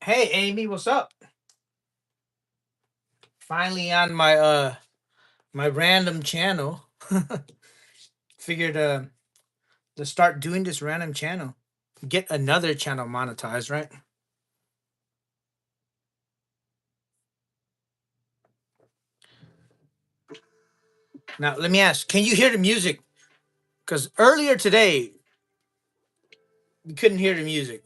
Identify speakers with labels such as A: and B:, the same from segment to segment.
A: Hey Amy, what's up? Finally on my my random channel. Figured to start doing this random channel. Get another channel monetized, right? Now let me ask, can you hear the music? Because earlier today we couldn't hear the music.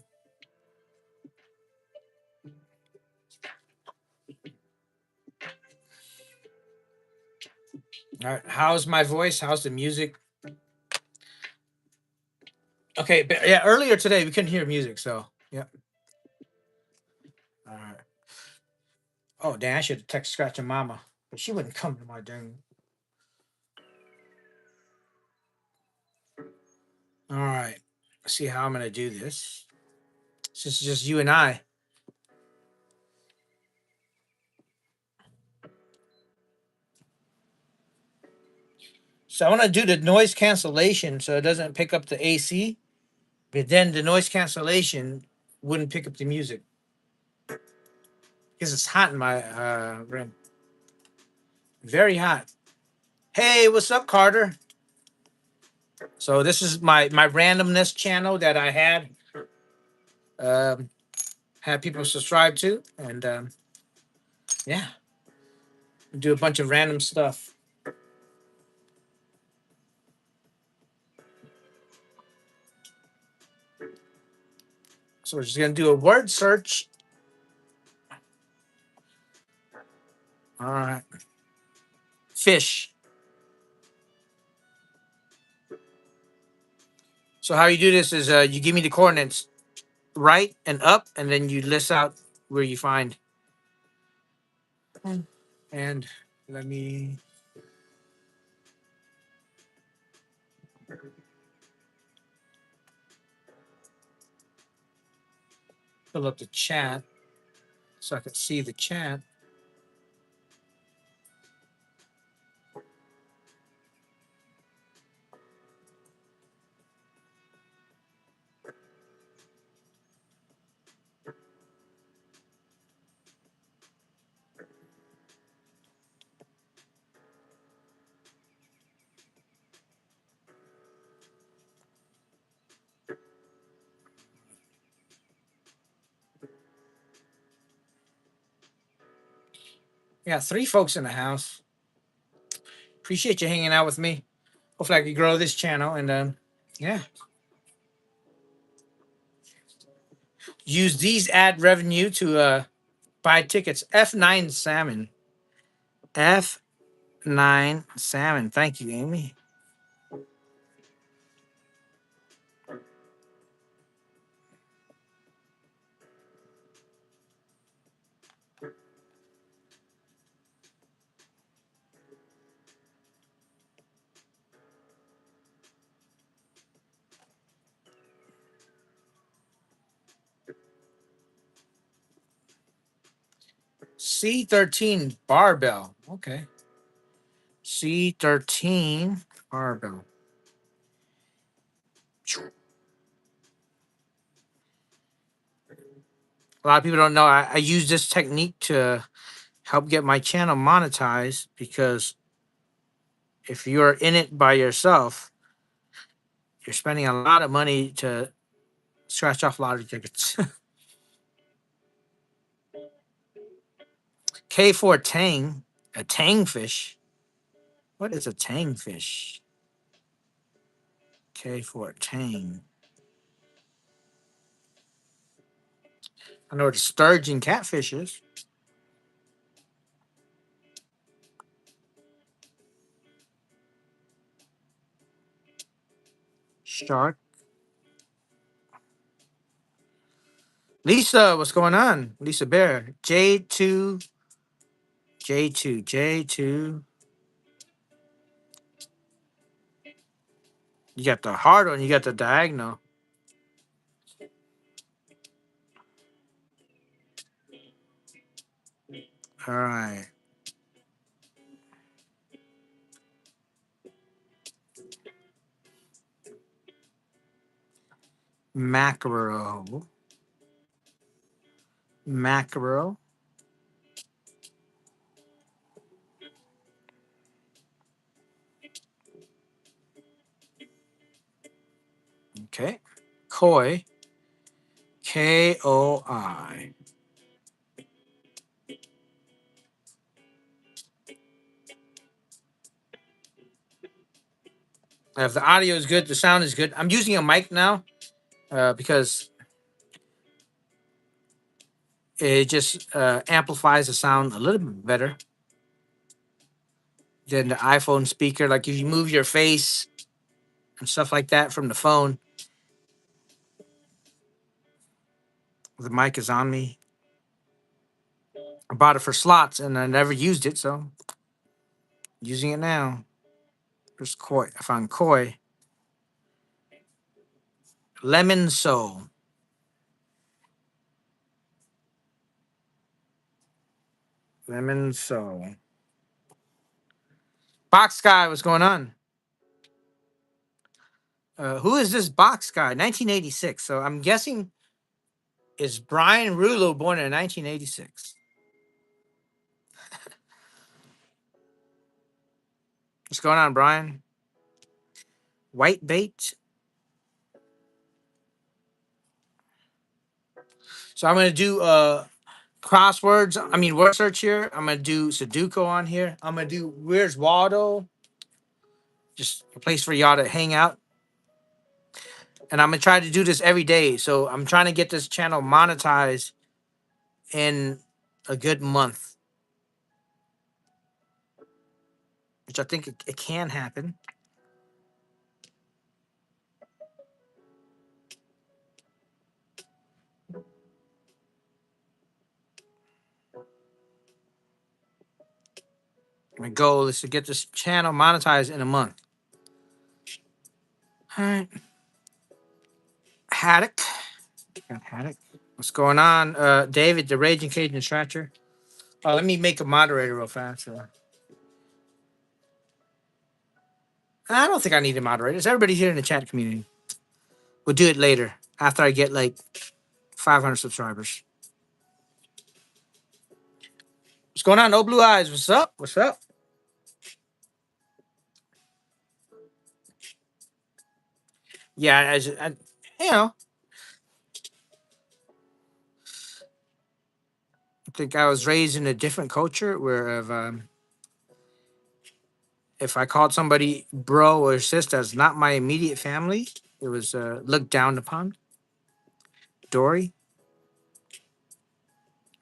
A: All right. How's my voice? How's the music? Okay, but yeah, earlier today we couldn't hear music, so yeah. All right. Oh damn, I should have text scratching mama. But she wouldn't come to my dang. All right. Let's see how I'm gonna do this. This is just you and I. So I want to do the noise cancellation so it doesn't pick up the AC, but then the noise cancellation wouldn't pick up the music because it's hot in my room. Very hot. Hey, what's up, Carter? So this is my randomness channel that I um, had people subscribe to, and yeah, do a bunch of random stuff. So we're just gonna do a word search. All right, fish. So how you do this is you give me the coordinates right and up, and then you list out where you find. And let me fill up the chat so I can see the chat. Yeah, three folks in the house. Appreciate you hanging out with me. Hopefully, I can grow this channel and yeah, use these ad revenue to buy tickets. F9 Salmon. F9 Salmon. Thank you, Amy. C13 Barbell. Okay. C13 Barbell. A lot of people don't know I use this technique to help get my channel monetized because if you're in it by yourself, you're spending a lot of money to scratch off lottery tickets. K for tang, a tang fish. What is a tang fish? K for tang. I know what a sturgeon catfish is. Shark. Lisa, what's going on? Lisa Bear. J2, J2, J2. You got the hard one, you got the diagonal. All right. Mackerel. mackerel. Okay. Koi. Koi. If the audio is good, the sound is good. I'm using a mic now because it just amplifies the sound a little bit better than the iPhone speaker. Like if you move your face and stuff like that from the phone, the mic is on me. I bought it for slots and I never used it, so using it now. There's koi. I found koi. Lemon soul. Lemon soul. Box guy, what's going on? Who is this box guy? 1986. So I'm guessing is Brian Rulo born in 1986? What's going on, Brian? White bait. So I'm gonna do crosswords. I mean word search here. I'm gonna do Sudoku on here. I'm gonna do Where's Waldo? Just a place for y'all to hang out. And I'm gonna try to do this every day. So I'm trying to get this channel monetized in a good month, which I think it can happen. My goal is to get this channel monetized in a month. All right. Haddock. Got Haddock. What's going on? David, the Raging Cajun Stratcher. Let me make a moderator real fast. I don't think I need a moderator. Everybody's here in the chat community. We'll do it later after I get like 500 subscribers. What's going on? No Blue Eyes. What's up? What's up? Yeah, you know, I think I was raised in a different culture where if I called somebody bro or sis that's not my immediate family, it was looked down upon. Dory.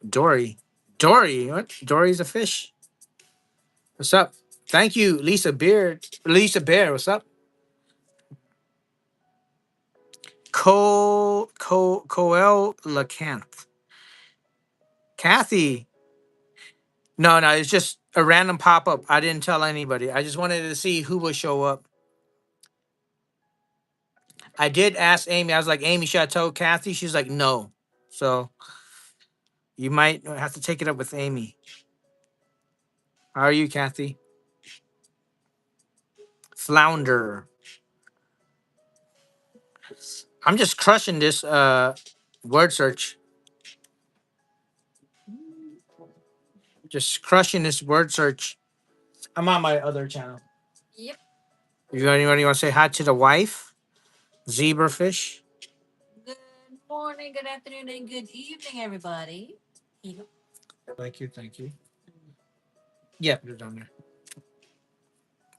A: Dory. Dory. What? Dory's a fish. What's up? Thank you, Lisa Beard. Lisa Bear. What's up? Coel LeCanth. Kathy. No, it's just a random pop up. I didn't tell anybody. I just wanted to see who would show up. I did ask Amy. I was like, Amy, should I tell Kathy? She's like, no. So you might have to take it up with Amy. How are you, Kathy? Flounder. I'm just crushing this word search. Just crushing this word search. I'm on my other channel. Yep. You anybody want to say hi to the wife? Zebrafish.
B: Good morning, good afternoon, and good evening, everybody. Yep.
A: Thank you. Thank you. Yeah, put it down there.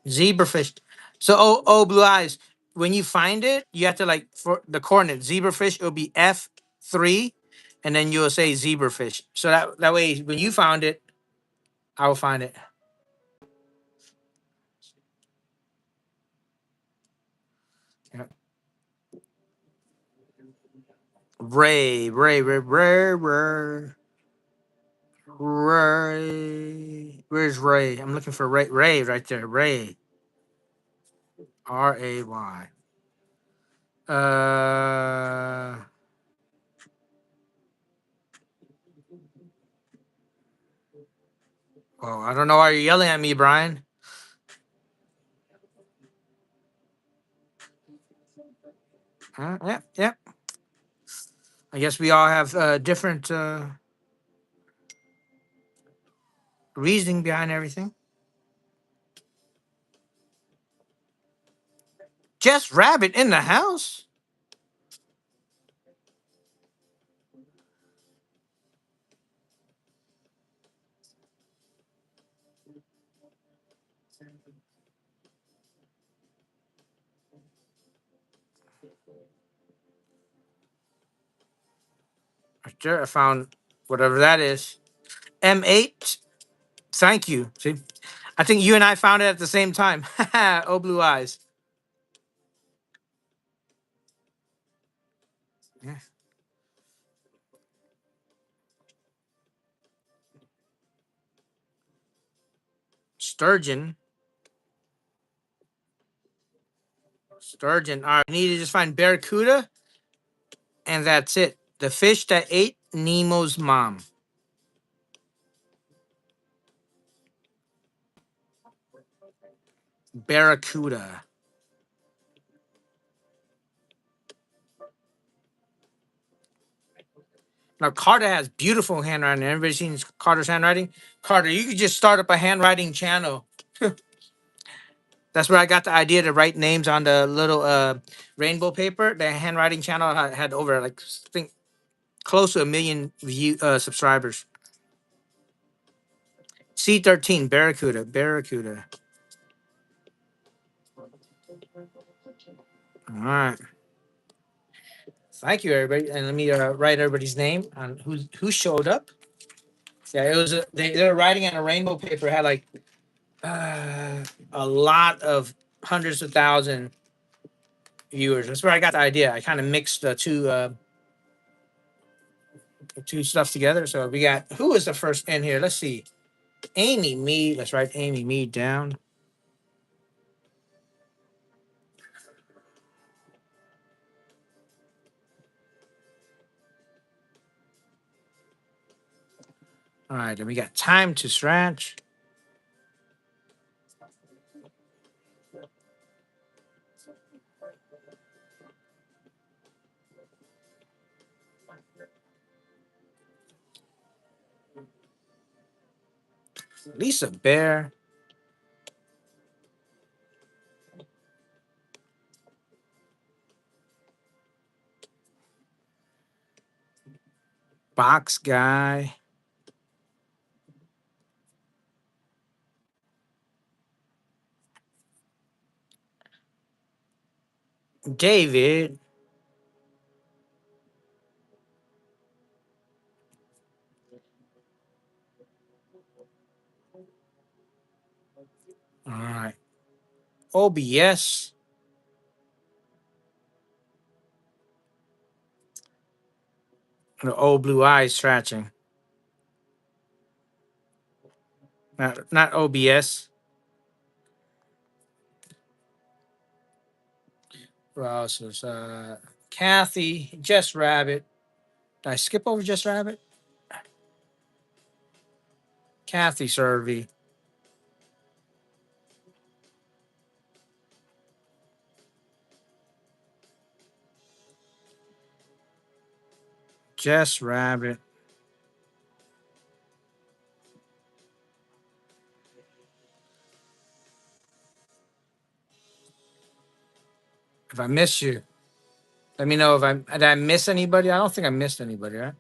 A: Zebrafish. So, Blue Eyes. When you find it, you have to like for the coordinate zebrafish. It'll be F3, and then you'll say zebrafish. So that way, when you found it, I will find it. Yeah. Ray. Where's Ray? I'm looking for Ray. Ray right there. Ray. Ray. Uh. Oh, I don't know why you're yelling at me, Brian. Yeah. I guess we all have different reasoning behind everything. Just rabbit in the house. Right there, I found whatever that is. M8. Thank you. See, I think you and I found it at the same time. Oh, blue eyes. Yeah. Sturgeon. Sturgeon. All right, we need to just find barracuda, and that's it. The fish that ate Nemo's mom. Barracuda. Now Carter has beautiful handwriting. Everybody seen Carter's handwriting? Carter, you could just start up a handwriting channel. That's where I got the idea to write names on the little rainbow paper. The handwriting channel had over like I think close to 1 million subscribers. C13 Barracuda. Barracuda. All right. Thank you, everybody. And let me write everybody's name on who showed up. Yeah, it was they were writing on a rainbow paper. It had like a lot of hundreds of thousand viewers. That's where I got the idea. I kind of mixed the two stuff together. So we got who was the first in here? Let's see. Amy Mead. Let's write Amy Mead down. All right, then we got time to scratch. Lisa Bear. Box guy. David. All right. OBS. The old blue eyes scratching. Not OBS. Ross was Kathy, Jess Rabbit. Did I skip over Jess Rabbit? Kathy Servey. Jess Rabbit. If I miss you, let me know if did I miss anybody? I don't think I missed anybody, right?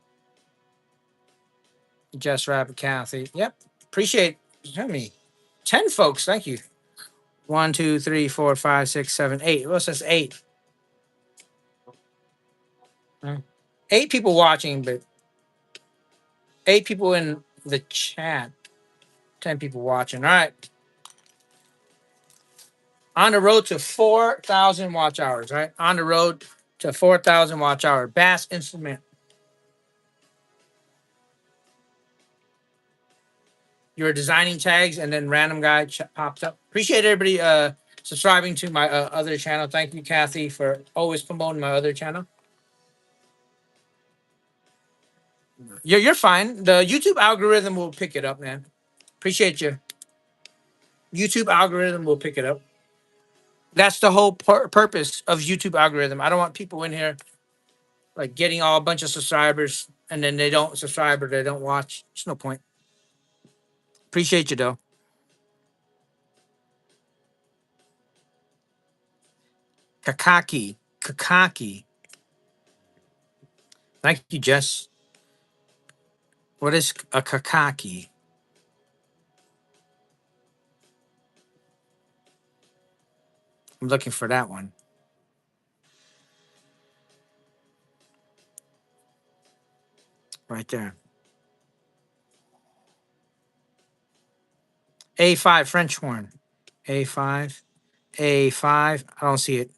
A: Jess Rabbit, Kathy. Yep. Appreciate how many? 10 folks. Thank you. 1, 2, 3, 4, 5, 6, 7, 8. Well, it says 8. Huh? 8 people watching, but 8 people in the chat. 10 people watching. All right. On the road to 4,000 watch hours, right? On the road to 4,000 watch hour. Bass Instrument. You're designing tags, and then random guy pops up. Appreciate everybody subscribing to my other channel. Thank you, Kathy, for always promoting my other channel. You're fine. The YouTube algorithm will pick it up, man. Appreciate you. YouTube algorithm will pick it up. That's the whole purpose of YouTube algorithm. I don't want people in here like getting all a bunch of subscribers and then they don't subscribe or they don't watch. There's no point. Appreciate you though. Kakaki. Kakaki. Thank you, Jess. What is a kakaki? I'm looking for that one. Right there. A5 French horn. A5. A5. I don't see it.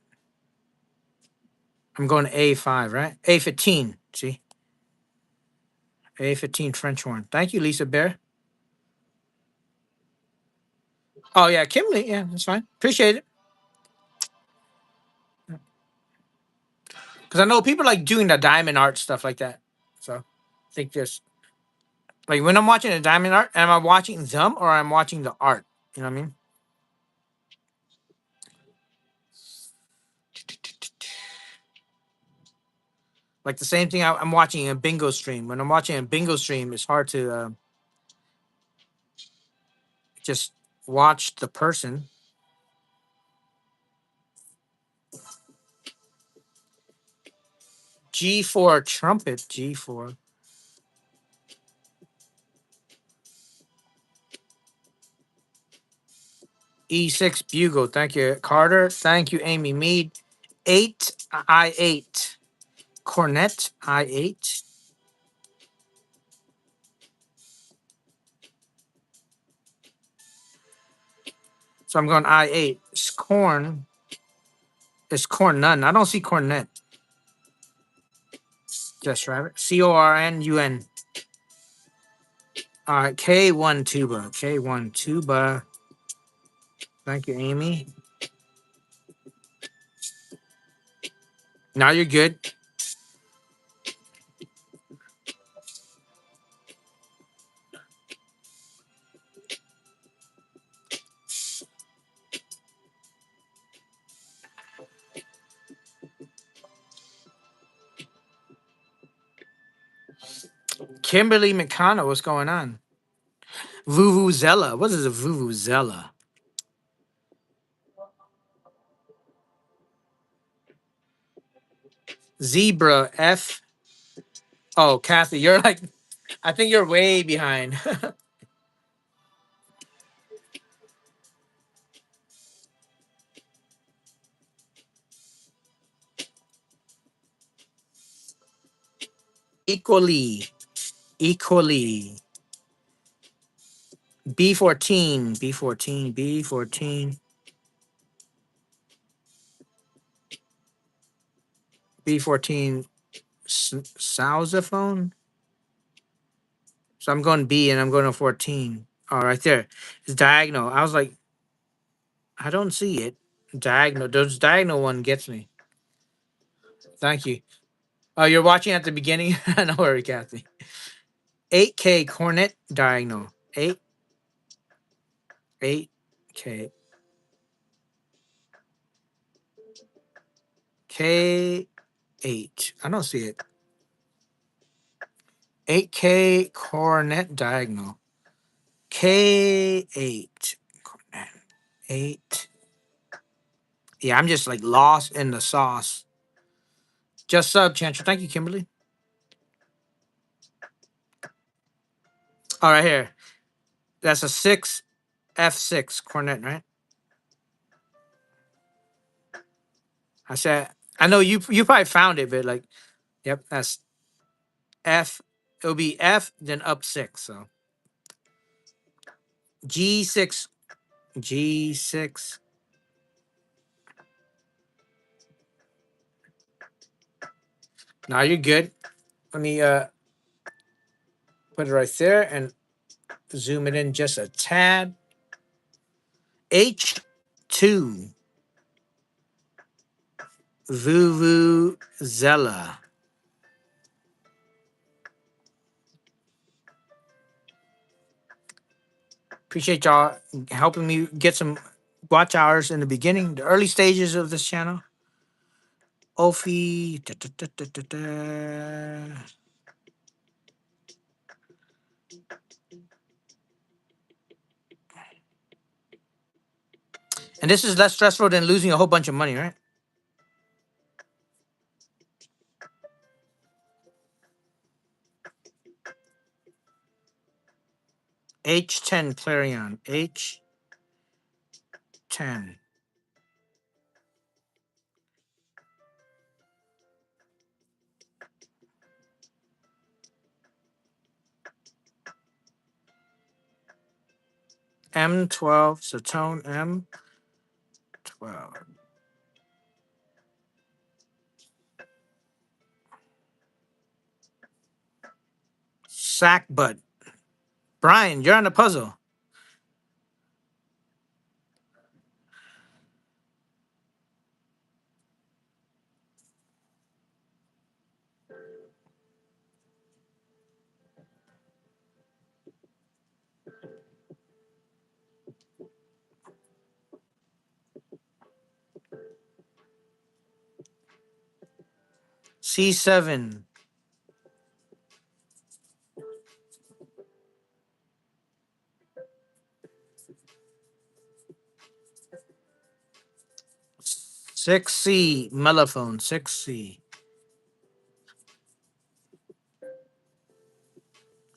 A: I'm going to A5, right? A15. See? A15 French horn. Thank you, Lisa Bear. Oh, yeah. Kimberly. Yeah, that's fine. Appreciate it. Because I know people like doing the diamond art stuff like that. So I think just like when I'm watching a diamond art, am I watching them or I'm watching the art? You know what I mean? Like the same thing I'm watching a bingo stream. When I'm watching a bingo stream, it's hard to just watch the person. G4 trumpet. G4. E6 bugle. Thank you, Carter. Thank you, Amy Mead. 8 I8. Cornet I8. So I'm going I8. Corn. It's corn none. I don't see cornet. Just rabbit. Cornun. All right. K1 tuba. K1 tuba. Thank you, Amy. Now you're good. Kimberly McConnell, what's going on? Vuvuzela. What is a vuvuzela? Zebra F. Oh, Kathy, you're like, I think you're way behind. Equally. Equally. B14. B14. B14. B14. Sousaphone. So I'm going B and I'm going to 14. Oh, right there. It's diagonal. I was like, I don't see it. Diagonal. Those diagonal one gets me. Thank you. Oh, you're watching at the beginning? No worry, Kathy. 8K cornet diagonal. 8. 8K. K8. I don't see it. 8K cornet diagonal. K8. Cornet. 8. Yeah, I'm just like lost in the sauce. Just sub, Chantra. Thank you, Kimberly. All right, here. That's a 6 F6 cornet, right? I said, I know you probably found it, but like, yep, that's F. It'll be F, then up 6. So G6. G6. Now you're good. Let me put it right there and zoom it in just a tad. H2. Vuvuzela. Appreciate y'all helping me get some watch hours in the beginning, the early stages of this channel. Ophi. Da, da, da, da, da, da. And this is less stressful than losing a whole bunch of money, right? H10 Clarion. H10. M12. Satone M12. Sackbut. Brian, you're on the puzzle. C7. Six C. Mellophone. 6C.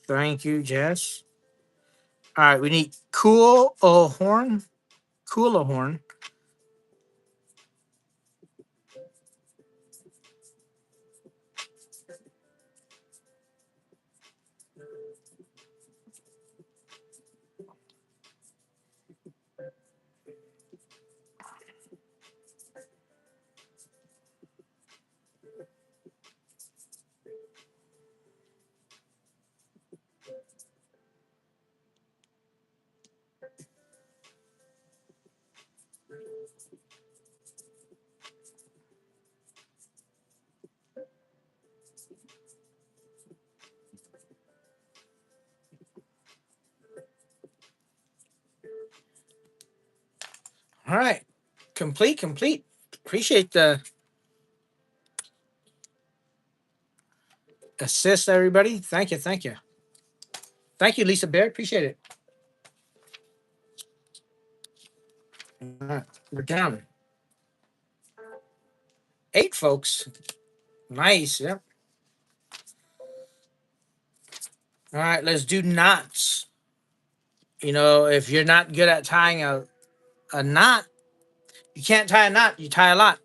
A: Thank you, Jess. All right, we need cool a horn. Cool a horn. All right. Complete. Appreciate the assist, everybody. Thank you. Thank you, Lisa Bear. Appreciate it. All right, we're down. 8 folks. Nice. Yep. All right, let's do knots. You know, if you're not good at tying a knot, you can't tie a knot. You tie a lot.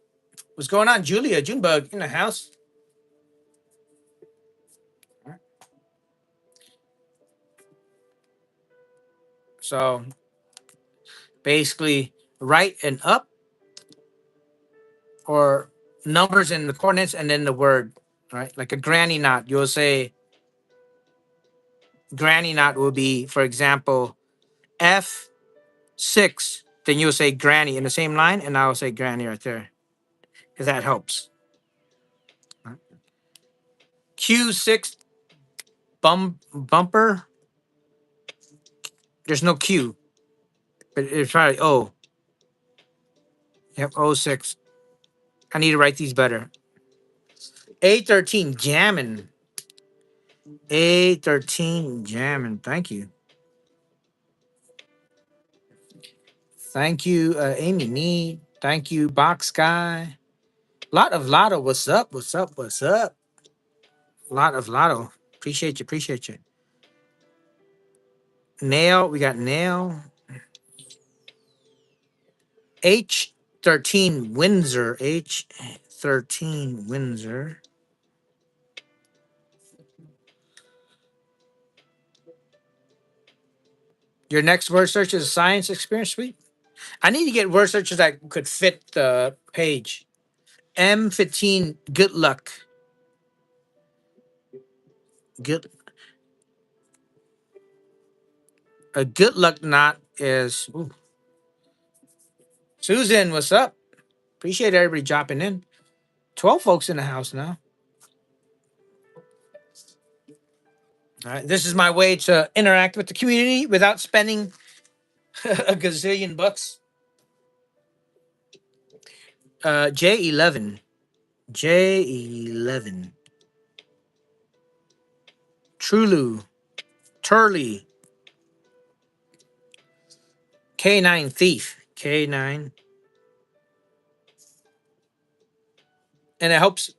A: What's going on, Julia? Junebug in the house. So basically, right and up, or numbers in the coordinates, and then the word. Right, like a granny knot. You'll say granny knot will be, for example, F6. Then you'll say granny in the same line, and I'll say granny right there. If that helps. Q6 bumper. There's no Q, but it's probably O. Yep, O6. I need to write these better. A13 jamming. A13 jamming. Thank you. Thank you, Amy Nee. Thank you, Box Guy. Lot of Lotto. What's up? What's up? Lot of Lotto. Appreciate you. Nail. We got Nail. H13 Windsor. H13 Windsor. Your next word search is science experience suite. I need to get word searches that could fit the page. M15 good luck. Good A good luck knot is ooh. Susan, what's up? Appreciate everybody dropping in. 12 folks in the house now. All right. This is my way to interact with the community without spending a gazillion bucks. J11. J11. Trulu. Turley. K9 Thief. K9. And it helps.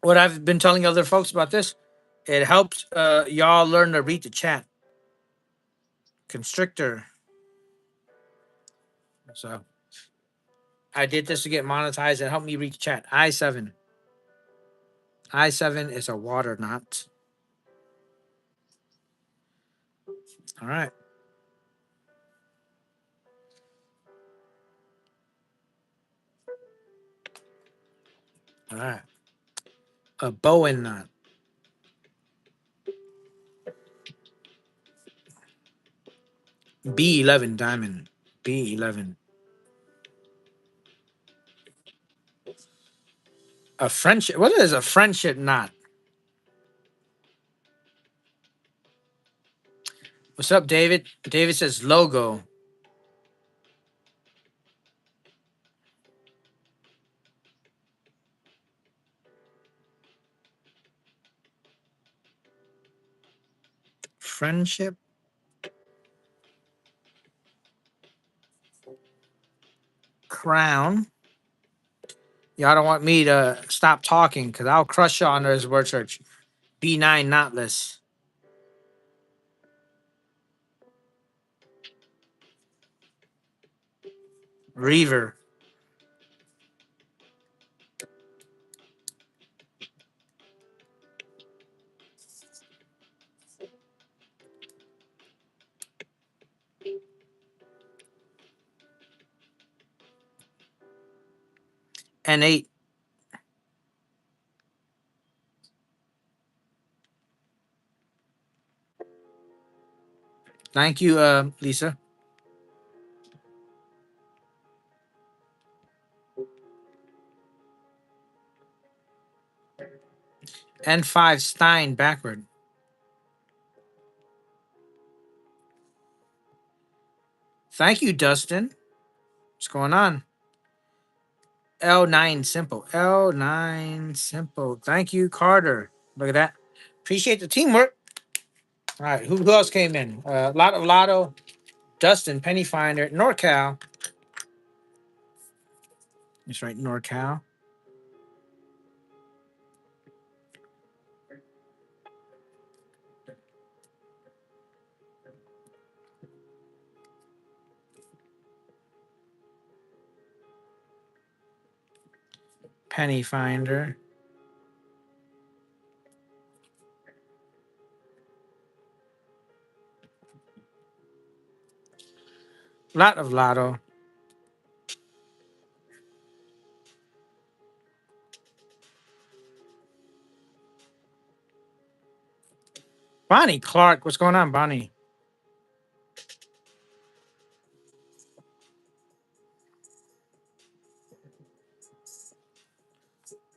A: What I've been telling other folks about this, it helps y'all learn to read the chat. Constrictor. So I did this to get monetized and help me read the chat. I7. I7 is a water knot. All right. All right. A Bowen knot. B11 diamond. B11. A friendship. What is a friendship knot? What's up, David? David says logo. Friendship. Crown. Y'all don't want me to stop talking because I'll crush y'all under his word search. B9 knotless. Reaver. N8. Thank you, Lisa. N5 Stein backward. Thank you, Dustin. What's going on? L9 simple. L9 simple. Thank you, Carter. Look at that. Appreciate the teamwork. All right. Who else came in? Lotto, Dustin, Penny Finder, NorCal. That's right, NorCal. Penny Finder. Lot of Lotto. Bonnie Clark. What's going on, Bonnie?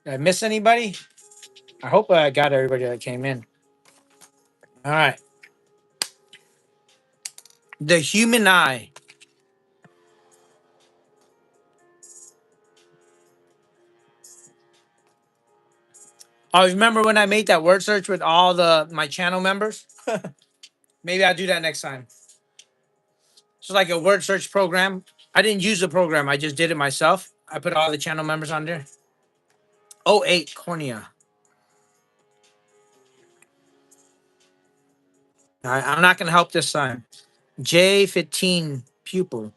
A: Did I miss anybody? I hope I got everybody that came in. All right. The human eye. Oh, remember when I made that word search with all my channel members? Maybe I'll do that next time. It's like a word search program. I didn't use the program. I just did it myself. I put all the channel members on there. Oh, 08 cornea. I'm not going to help this time. J15 pupil.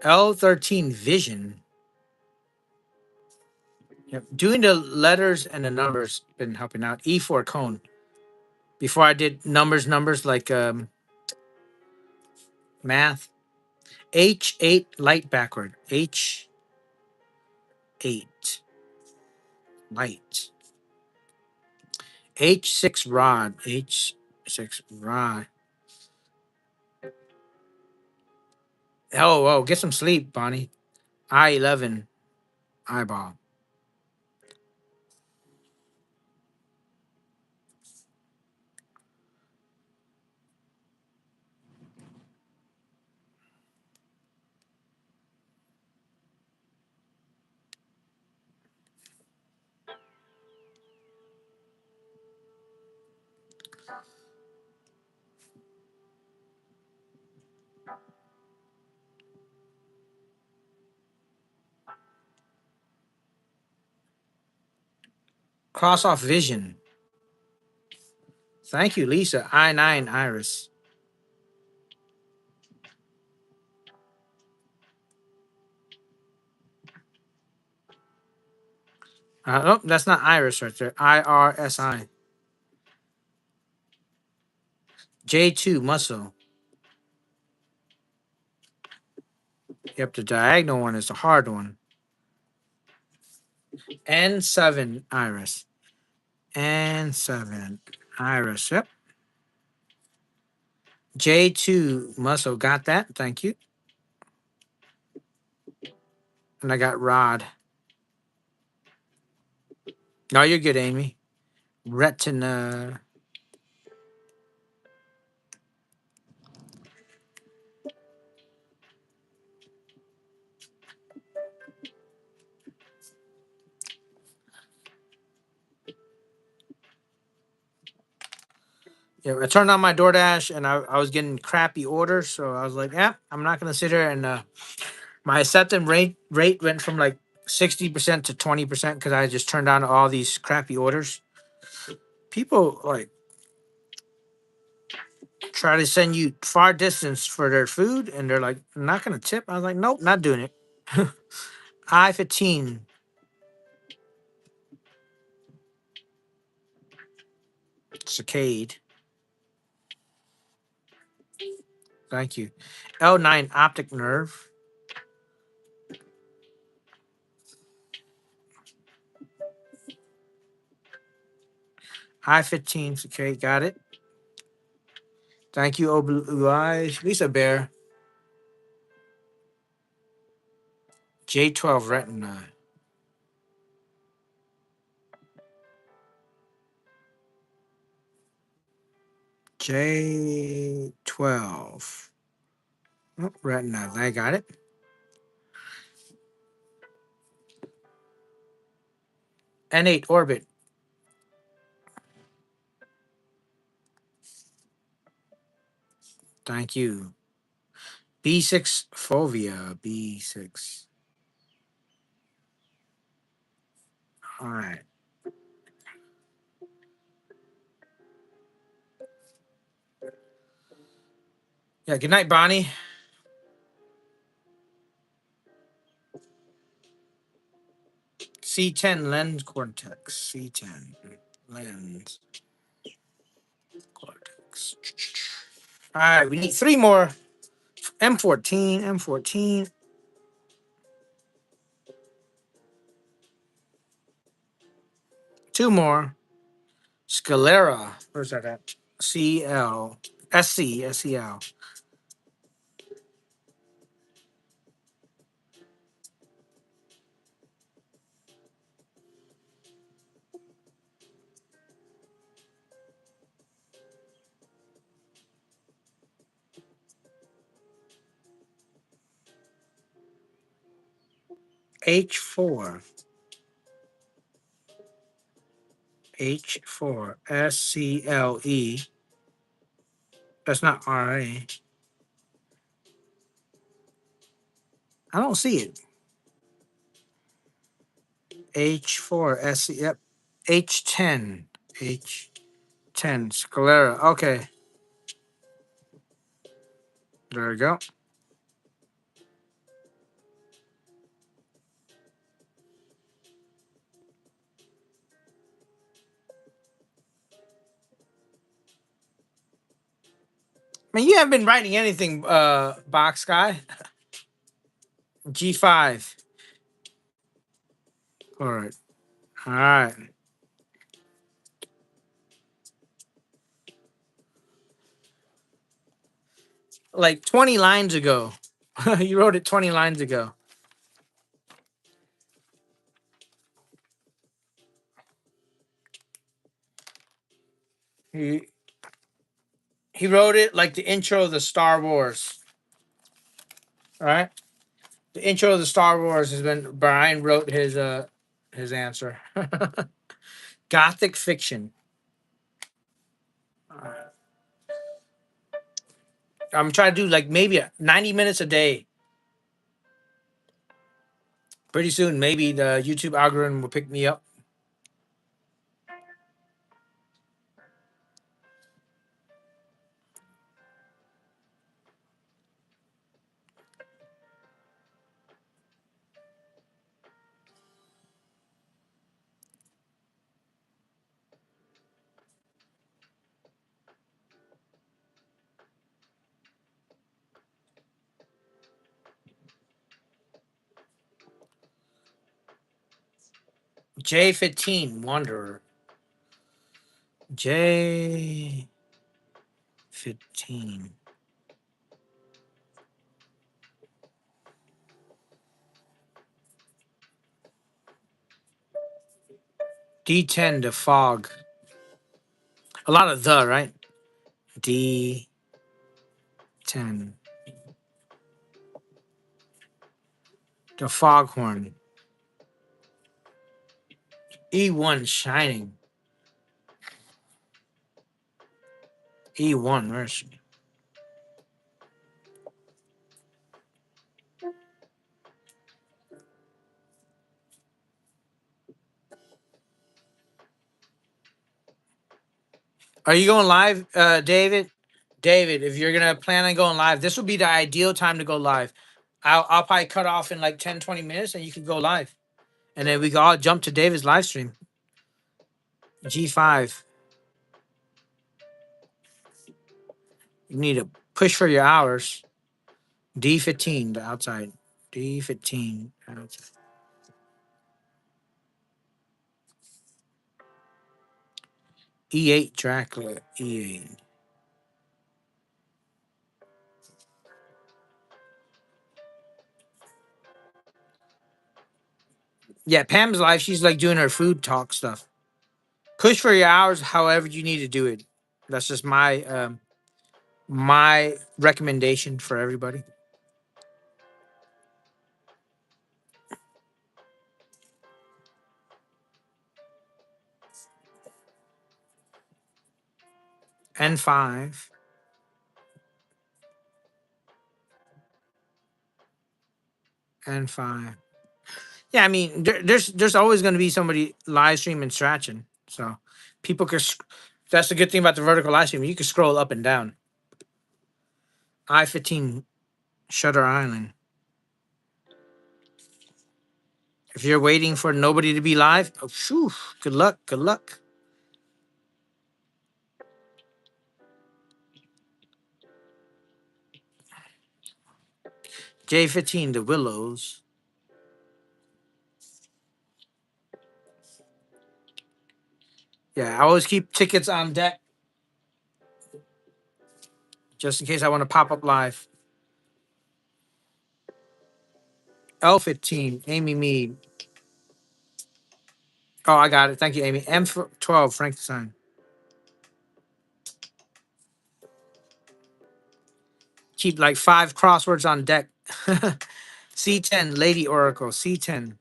A: L13 vision. Yep. Doing the letters and the numbers been helping out. E4 cone. Before I did numbers like math. H8 light backward. H8 light. H6 rod. H6 rod. Oh, get some sleep, Bonnie. I11 eyeball. Cross off vision. Thank you, Lisa. I9 Iris. Nope, that's not Iris right there. IRSI. J2 muscle. Yep, the diagonal one is the hard one. N7 Iris. N7 Iris. Yep. J2 muscle. Got that. Thank you. And I got Rod. No, you're good, Amy. Retina. Yeah, I turned on my DoorDash and I was getting crappy orders. So I was like, yeah, I'm not going to sit here. And my acceptance rate went from like 60% to 20% because I just turned on all these crappy orders. People like try to send you far distance for their food and they're like, I'm not going to tip. I was like, nope, not doing it. I-15. Cicade. Thank you. L9 optic nerve. I-15 Cicade. Got it. Thank you, Blue Eyes. Lisa Bear. J12 retina. J12. Oh, retina. I got it. N8 orbit. Thank you. B6 fovea. B6. All right. Yeah, good night, Bonnie. C10 lens cortex. C10 lens cortex. All right, we need three more. M14, M14. Two more. Sclera. Where's that at? CL. SC. SCL. H4. H4. SCLE. That's not RA. I don't see it. H4. SC. Yep. H10. H10. Sclera. Okay. There we go. Man, you haven't been writing anything, box guy. G5. All right. All right. Like 20 lines ago. You wrote it 20 lines ago. He he wrote it like the intro of the Star Wars. All right. The intro of the Star Wars has been Brian wrote his answer. Gothic fiction. I'm trying to do like maybe 90 minutes a day. Pretty soon, maybe the YouTube algorithm will pick me up. J15 Wanderer. J15. D10 the fog. A lot of the, right? D10. The foghorn. E1 shining. E1, where's Are you going live, David? David, if you're gonna plan on going live, this would be the ideal time to go live. I'll probably cut off in like 10, 20 minutes and you can go live. And then we can all jump to David's live stream. G5. You need to push for your hours. D15, the outside. D15. Outside. E8, Dracula. E8. Yeah, Pam's live. She's like doing her food talk stuff. Push for your hours however you need to do it. That's just my recommendation for everybody. N5. N5. Yeah, I mean, there's always going to be somebody live streaming scratching. So people can. That's the good thing about the vertical live stream. You can scroll up and down. I-15 Shutter Island. If you're waiting for nobody to be live, oh, phew, good luck. Good luck. J15 The Willows. Yeah, I always keep tickets on deck just in case I want to pop up live. L15 Amy Mead. Oh, I got it. Thank you, Amy. M12 Frankenstein. Keep like 5 crosswords on deck. C10 Lady Oracle. C10.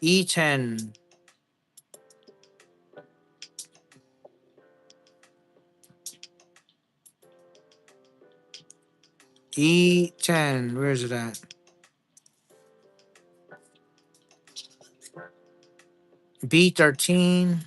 A: E10. E10. Where is it at? B13.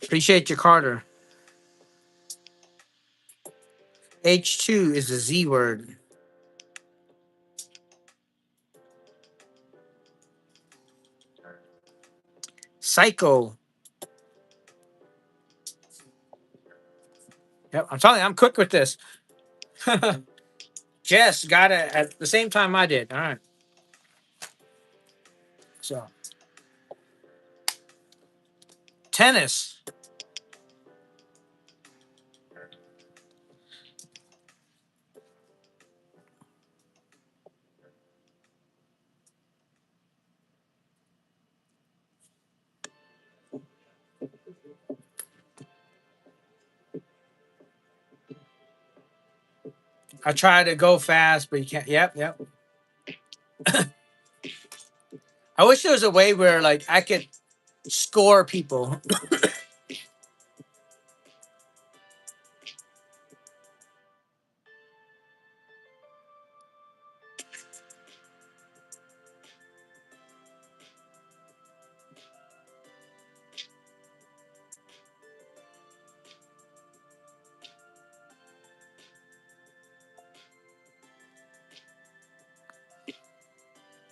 A: Appreciate you, Carter. H2 is the Z word. Psycho. Yep, I'm telling you, I'm quick with this. Jess got it at the same time I did. All right. So, tennis. I try to go fast, but you can't. Yep, yep. I wish there was a way where like I could score people.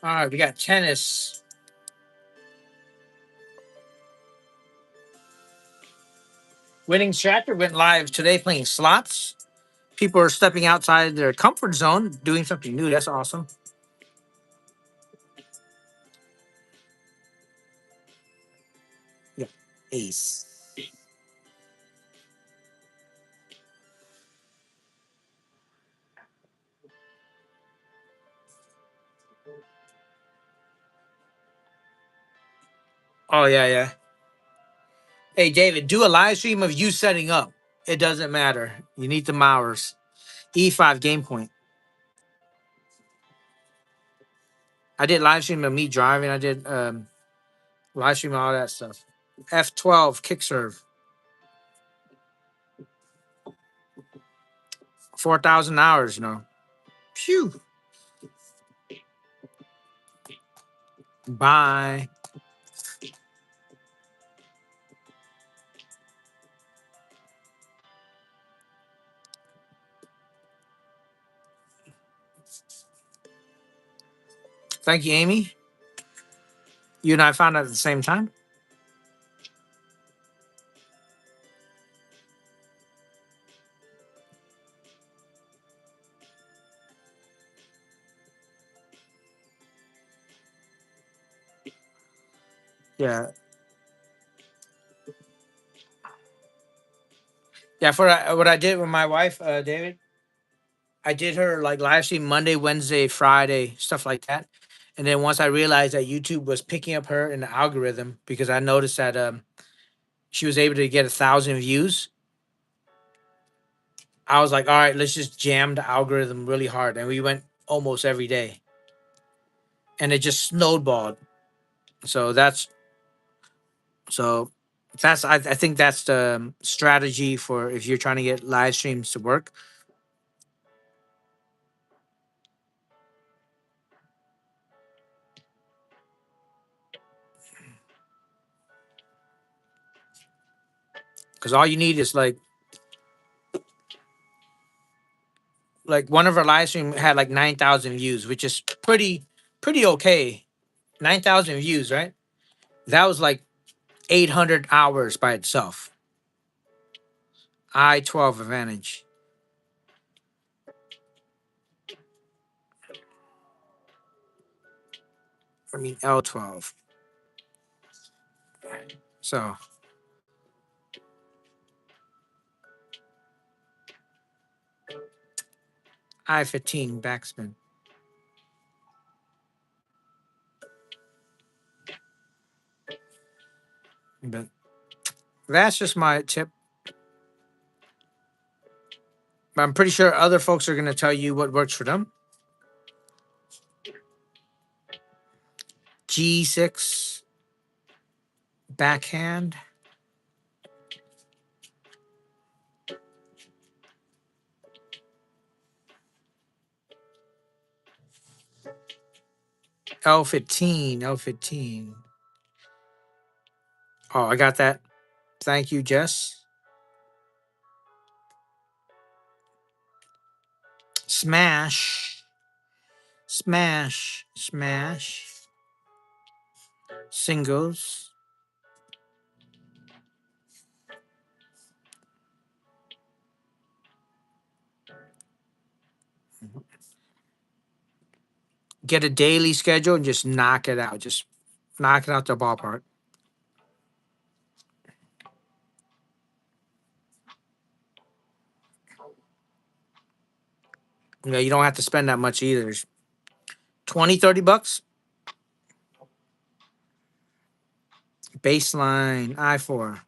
A: All right, we got tennis. Winning Stracker went live today playing slots. People are stepping outside their comfort zone, doing something new. That's awesome. Yeah. Ace. Oh yeah, yeah. Hey David, do a live stream of you setting up. It doesn't matter. You need the hours. E5 game point. I did live stream of me driving. I did live stream all that stuff. F12 kick serve. 4,000 hours, you know. Phew. Bye. Thank you, Amy. You and I found out at the same time. Yeah. Yeah, for what I did with my wife, David, I did her like live stream Monday, Wednesday, Friday, stuff like that. And then once I realized that YouTube was picking up her in the algorithm, because I noticed that she was able to get 1,000 views, I was like, all right, let's just jam the algorithm really hard. And we went almost every day. And it just snowballed. So so I think that's the strategy for if you're trying to get live streams to work. Because all you need is like one of our live stream had like 9,000 views, which is pretty okay. 9,000 views, right? That was like 800 hours by itself. I-12 advantage. I mean L-12. So I-15 backspin. But that's just my tip. But I'm pretty sure other folks are going to tell you what works for them. G6 backhand. L15. L15. Oh, I got that. Thank you, Jess. Smash. Smash. Smash. Singles. Get a daily schedule and just knock it out. Just knock it out the ballpark. You know, you don't have to spend that much either. 20, 30 bucks. Baseline I4.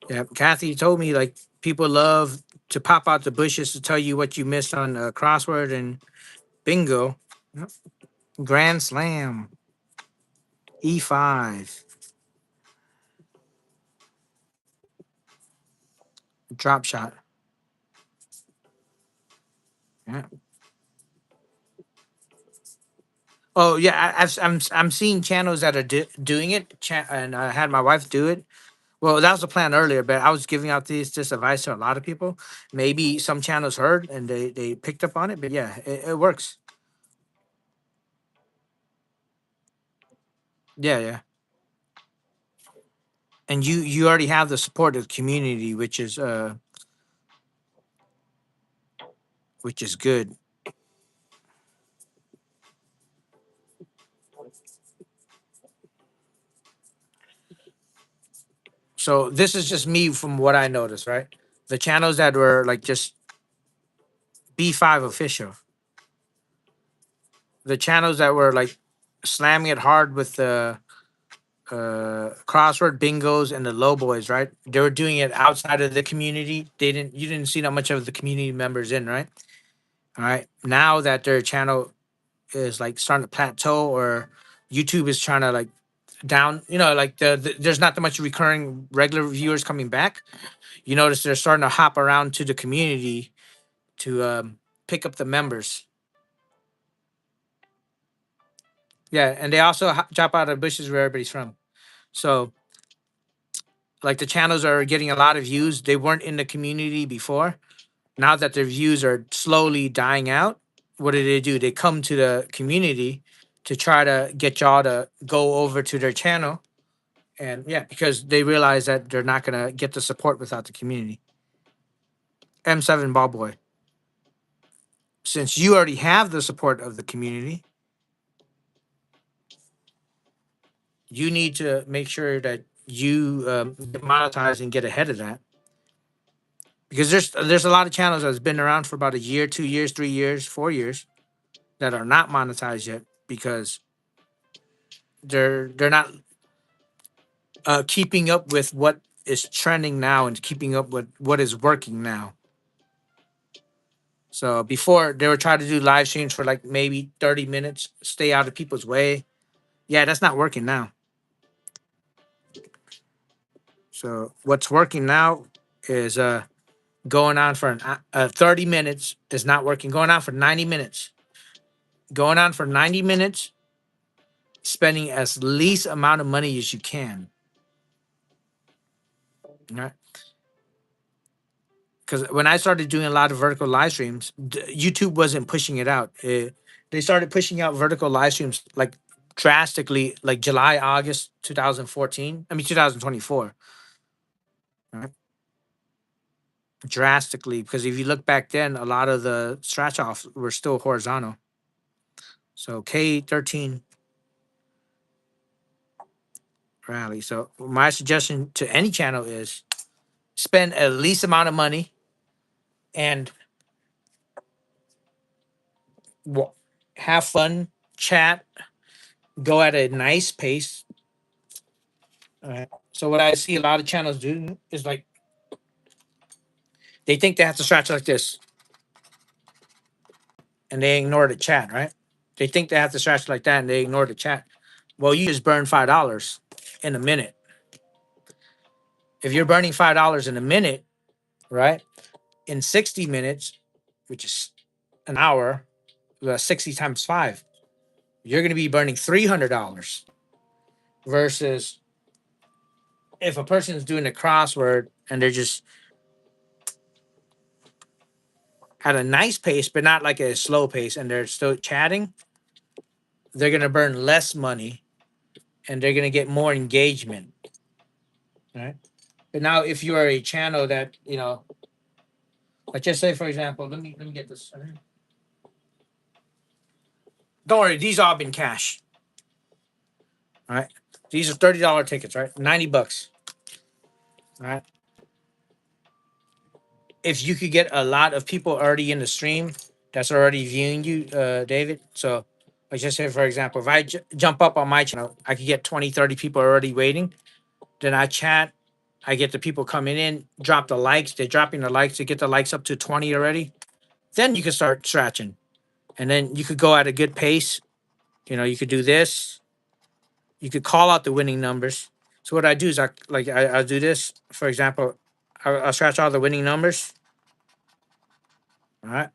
A: Yeah, Kathy told me like people love to pop out the bushes to tell you what you missed on crossword and bingo. Yep. Grand slam, E5, drop shot. Yeah. Oh yeah, I'm seeing channels that are doing it, and I had my wife do it. Well, that was the plan earlier, but I was giving out this advice to a lot of people. Maybe some channels heard and they picked up on it, but yeah, it works. Yeah, yeah. And you already have the support of the community, which is good. So this is just me from what I noticed, right? The channels that were like just B5 official, the channels that were like slamming it hard with the crossword bingos and the low boys, right? They were doing it outside of the community. You didn't see that much of the community members in, right? All right. Now that their channel is like starting to plateau or YouTube is trying to like down, like there's not that much recurring regular viewers coming back. You notice they're starting to hop around to the community to pick up the members. Yeah, and they also drop out of bushes where everybody's from. So like the channels are getting a lot of views. They weren't in the community before. Now that their views are slowly dying out, what do? They come to the community to try to get y'all to go over to their channel. And yeah, because they realize that they're not gonna get the support without the community. M7 ball boy. Since you already have the support of the community, you need to make sure that you get monetize and get ahead of that. Because there's a lot of channels that's been around for about a year, 2 years, 3 years, 4 years that are not monetized yet because they're not keeping up with what is trending now and keeping up with what is working now. So before they were trying to do live streams for like maybe 30 minutes, stay out of people's way. Yeah, that's not working now. So what's working now is going on for 30 minutes is not working. Going on for 90 minutes. Going on for 90 minutes, spending as least amount of money as you can. Right? Because when I started doing a lot of vertical live streams, YouTube wasn't pushing it out. They started pushing out vertical live streams like drastically, like July, August 2014. I mean 2024. Right? Drastically, because if you look back then, a lot of the scratch offs were still horizontal. So K13 rally. So my suggestion to any channel is spend at least amount of money and wa- have fun, chat, go at a nice pace. All right. So what I see a lot of channels do is like they think they have to stretch like this, and they ignore the chat. Right? They think they have to stretch like that, and they ignore the chat. Well, you just burn $5 in a minute. If you're burning $5 in a minute, right? In 60 minutes, which is an hour, 60 times five, you're going to be burning $300 versus if a person is doing a crossword and they're just at a nice pace, but not like a slow pace, and they're still chatting, they're going to burn less money and they're going to get more engagement. Right. But now, if you are a channel that, like just say, for example, let me get this. Don't worry, these all been cash. All right. These are $30 tickets, right? $90. All right. If you could get a lot of people already in the stream that's already viewing you, David. So, like just say, for example, if I jump up on my channel, I could get 20, 30 people already waiting. Then I chat, I get the people coming in, drop the likes. They're dropping the likes. They get the likes up to 20 already. Then you can start scratching. And then you could go at a good pace. You know, you could do this. You could call out the winning numbers. So what I do is I'll do this. For example, I'll scratch all the winning numbers. All right.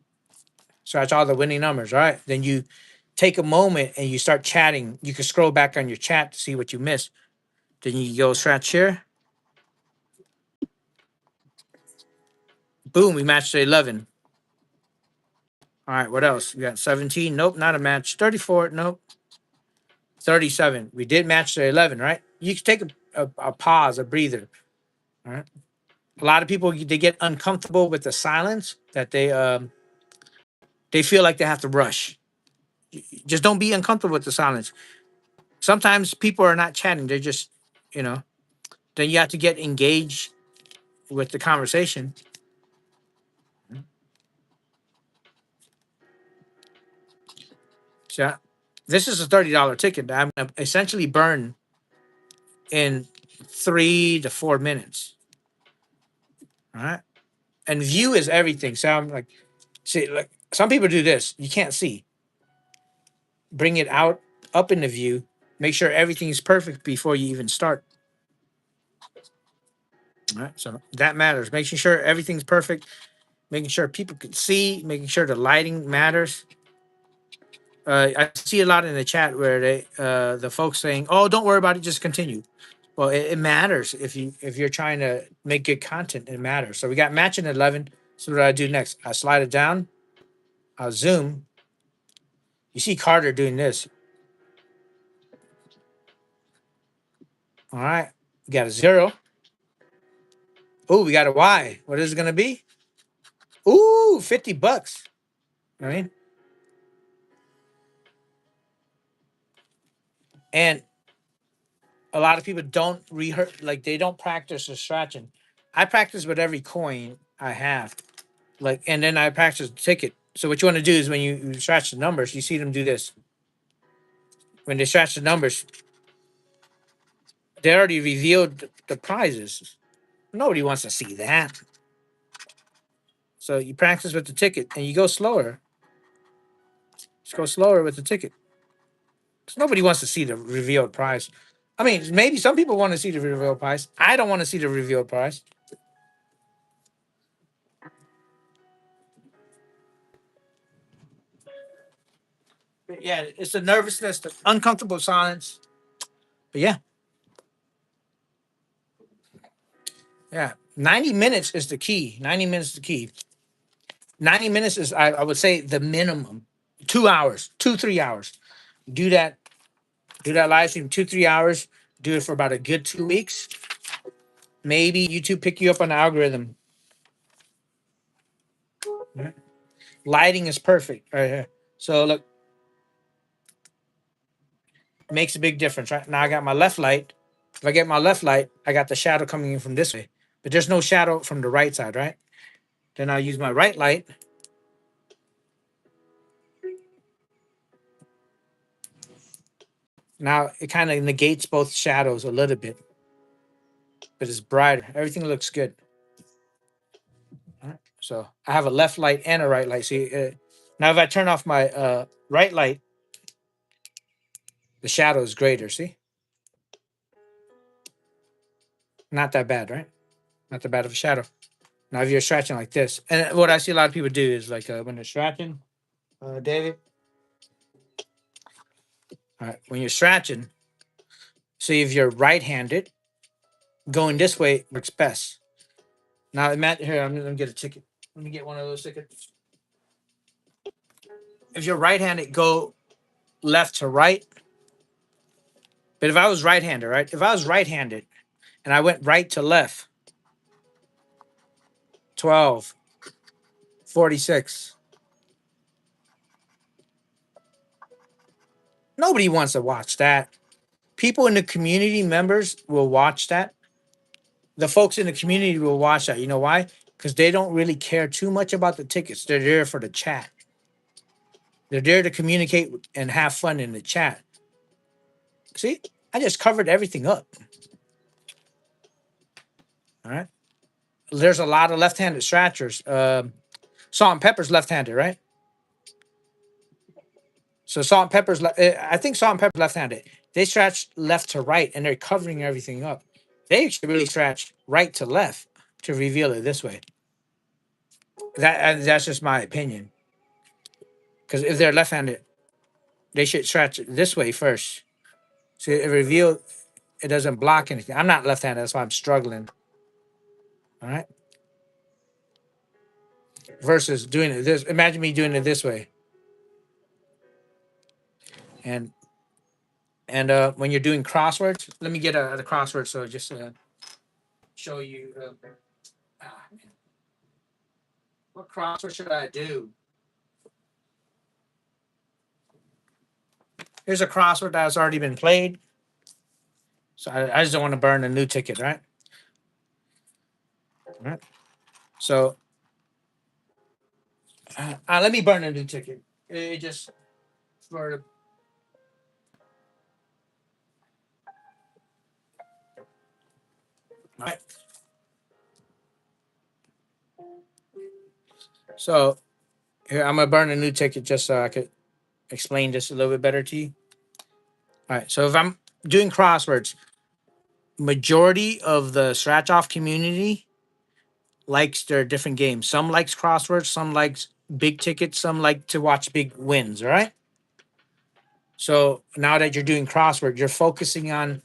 A: Scratch all the winning numbers. All right. Then you take a moment and you start chatting. You can scroll back on your chat to see what you missed. Then you go scratch here. Boom, we matched to 11. All right, what else? We got 17. Nope, not a match. 34. Nope. 37. We did match to 11, right? You can take a pause, a breather. All right. A lot of people, they get uncomfortable with the silence that they feel like they have to rush. Just don't be uncomfortable with the silence. Sometimes people are not chatting. They're just, you know, then you have to get engaged with the conversation. So this is a $30 ticket that I'm gonna essentially burn in 3 to 4 minutes. All right. And view is everything. So I'm like, see, like some people do this. You can't see. Bring it out up in the view. Make sure everything is perfect before you even start. All right. So that matters. Making sure everything's perfect, making sure people can see, making sure the lighting matters. I see a lot in the chat where the folks saying, "Oh, don't worry about it, just continue." Well, it matters if you're trying to make good content. It matters. So we got matching 11. So what do I do next? I slide it down. I'll zoom. You see Carter doing this. All right, we got a 0. Oh, we got a Y. What is it gonna be? Ooh, $50. I mean, and a lot of people don't rehearse, like they don't practice the scratching. I practice with every coin I have, like, and then I practice the ticket. So what you want to do is when you scratch the numbers, you see them do this. When they scratch the numbers, they already revealed the prizes. Nobody wants to see that. So you practice with the ticket and you go slower. Just go slower with the ticket. 'Cause nobody wants to see the revealed prize. I mean, maybe some people want to see the revealed prize. I don't want to see the revealed prize. But yeah, it's the nervousness, the uncomfortable silence. But yeah, yeah. 90 minutes is the key. 90 minutes is the key. 90 minutes is, I would say, the minimum. 2 hours, 3 hours. Do that. Do that live stream 3 hours. Do it for about a good 2 weeks. Maybe YouTube pick you up on the algorithm. Lighting is perfect right here. So look, makes a big difference, right? Now I got my left light. If I get my left light, I got the shadow coming in from this way, but there's no shadow from the right side, right? Then I'll use my right light. Now it kind of negates both shadows a little bit, but it's brighter. Everything looks good. All right. So I have a left light and a right light. See, now if I turn off my right light, the shadow is greater. See, not that bad, right? Not that bad of a shadow. Now if you're scratching like this, and what I see a lot of people do is like when they're scratching, David. All right, when you're scratching, see if you're right-handed, going this way works best. Now, Matt, here, I'm gonna get a ticket. Let me get one of those tickets. If you're right-handed, go left to right. But if I was right-handed, right? If I was right-handed and I went right to left, 12, 46. Nobody wants to watch that. People in the community, members, will watch that. The folks in the community will watch that. You know why? Because they don't really care too much about the tickets. They're there for the chat. They're there to communicate and have fun in the chat. See, I just covered everything up. All right. There's a lot of left-handed scratchers. Salt and pepper's left-handed, right? So salt and pepper's. I think salt and pepper's left-handed. They scratch left to right, and they're covering everything up. They should really scratch right to left to reveal it this way. That's just my opinion. Because if they're left-handed, they should scratch it this way first. So it reveal it doesn't block anything. I'm not left-handed, that's why I'm struggling. All right. Versus doing it this. Imagine me doing it this way. And when you're doing crosswords, let me get the crossword so just show you what crossword should I do. Here's a crossword that has already been played. So I just don't want to burn a new ticket, right? All right. So let me burn a new ticket. It just for all right. So here I'm gonna burn a new ticket just so I could explain this a little bit better to you. All right. So if I'm doing crosswords, majority of the scratch off community likes their different games. Some likes crosswords, some likes big tickets, some like to watch big wins. All right. So now that you're doing crossword, you're focusing on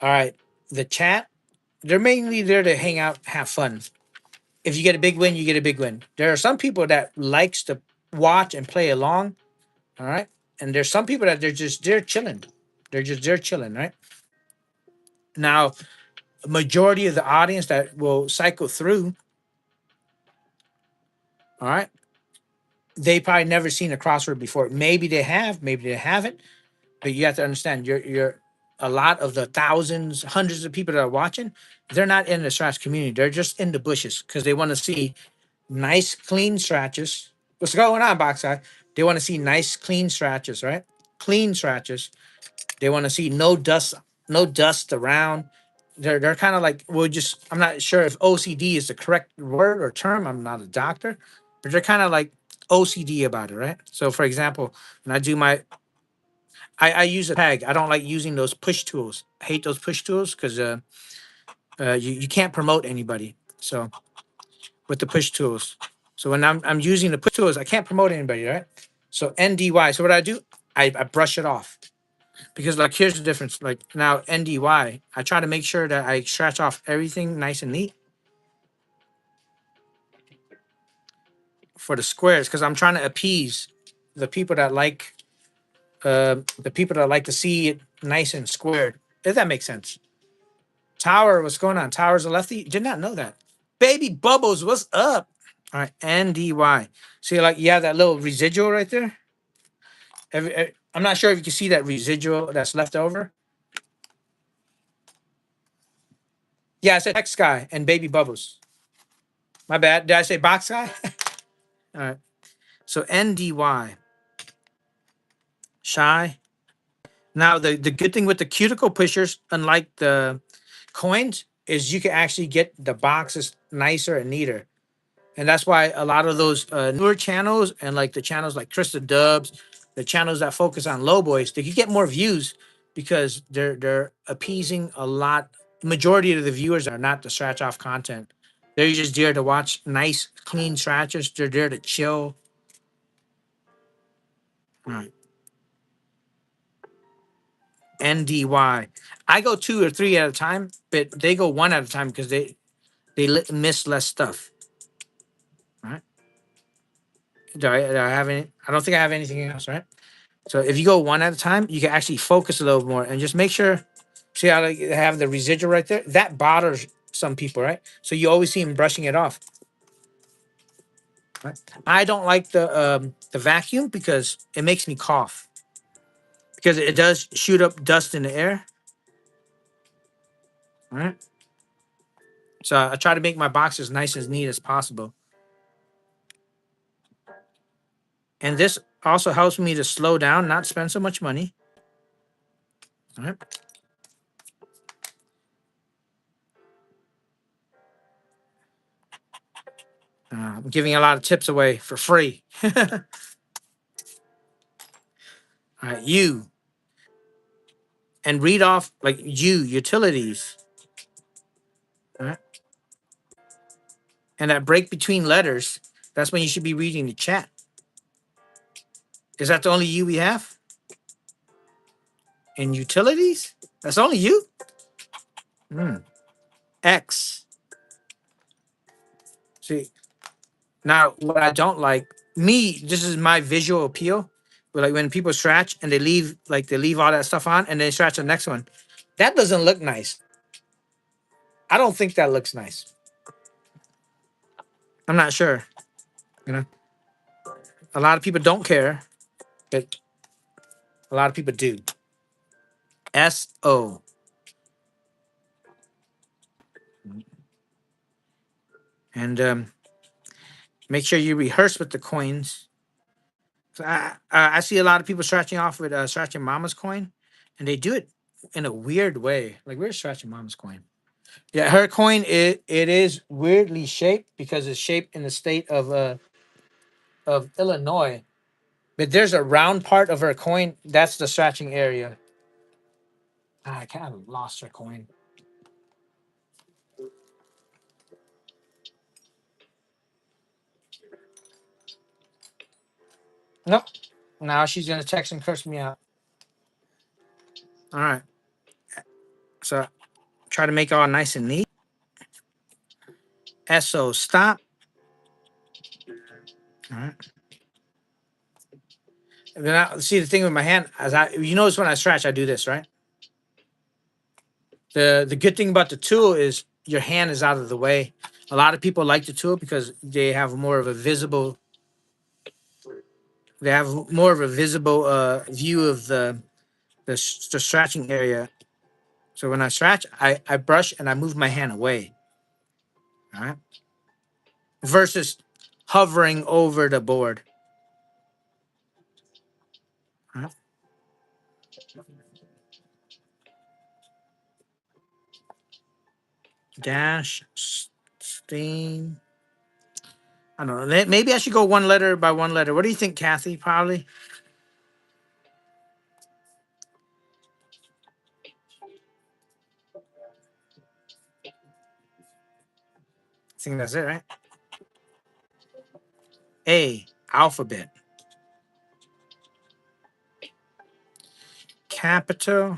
A: all right, the chat. They're mainly there to hang out, have fun. If you get a big win, you get a big win. There are some people that likes to watch and play along. All right. And there's some people that they're chilling. They're chilling, right? Now, a majority of the audience that will cycle through, all right, they probably never seen a crossword before. Maybe they have, maybe they haven't, but you have to understand you're a lot of the thousands, hundreds of people that are watching, they're not in the scratch community. They're just in the bushes because they want to see nice, clean scratches. What's going on, box eye? They want to see nice, clean scratches, right? Clean scratches. They want to see no dust, no dust around. They're kind of like well, just I'm not sure if OCD is the correct word or term. I'm not a doctor, but they're kind of like OCD about it, right? So, for example, when I do I use a tag. I don't like using those push tools. I hate those push tools because you can't promote anybody. So with the push tools. So when I'm using the push tools, I can't promote anybody, right? So NDY. So what I do, I brush it off because like here's the difference. Like now NDY, I try to make sure that I scratch off everything nice and neat for the squares because I'm trying to appease the people that like to see it nice and squared. If that makes sense. Tower, what's going on? Tower's a lefty. Did not know that. Baby Bubbles, what's up? All right, NDY. See, like you have that little residual right there. I'm not sure if you can see that residual that's left over. Yeah, I said X guy and Baby Bubbles. My bad. Did I say box guy? All right. So NDY. Shy. Now the good thing with the cuticle pushers, unlike the coins, is you can actually get the boxes nicer and neater. And that's why a lot of those newer channels and like the channels like Krista Dubs, the channels that focus on low boys, they can get more views because they're appeasing a lot. Majority of the viewers are not the scratch off content. They're just there to watch nice, clean scratches. They're there to chill. All right. NDY. I go two or three at a time, but they go one at a time because they miss less stuff. All right. Do I have any? I don't think I have anything else, right? So if you go one at a time, you can actually focus a little more and just make sure. See how they have the residual right there? That bothers some people, right? So you always see them brushing it off. Right? I don't like the vacuum because it makes me cough because it does shoot up dust in the air. All right. So I try to make my boxes nice as neat as possible. And this also helps me to slow down, not spend so much money. All right. I'm giving a lot of tips away for free. All right, you, and read off like utilities. All right. And that break between letters, that's when you should be reading the chat. Is that the only you we have? In utilities? That's only you? Hmm. X. See, now what I don't like, me, this is my visual appeal. But like when people scratch and they leave all that stuff on and they scratch the next one. That doesn't look nice. I don't think that looks nice. I'm not sure. You know, a lot of people don't care, but a lot of people do. SO. And make sure you rehearse with the coins. So I see a lot of people scratching off with scratching Mama's coin, and they do it in a weird way. Like we're scratching Mama's coin. Yeah, her coin it is weirdly shaped because it's shaped in the state of Illinois. But there's a round part of her coin. That's the scratching area. I kind of lost her coin. Nope. Now she's gonna text and curse me out. All right. So try to make it all nice and neat. SO stop. All right. And then see the thing with my hand, as you notice when I scratch, I do this, right? The good thing about the tool is your hand is out of the way. A lot of people like the tool because they have more of a visible view of the scratching area. So when I scratch, I brush and I move my hand away. All right. Versus hovering over the board. All right. Dash steam. I don't know. Maybe I should go one letter by one letter. What do you think, Kathy? Probably. I think that's it, right? A, alphabet. Capital.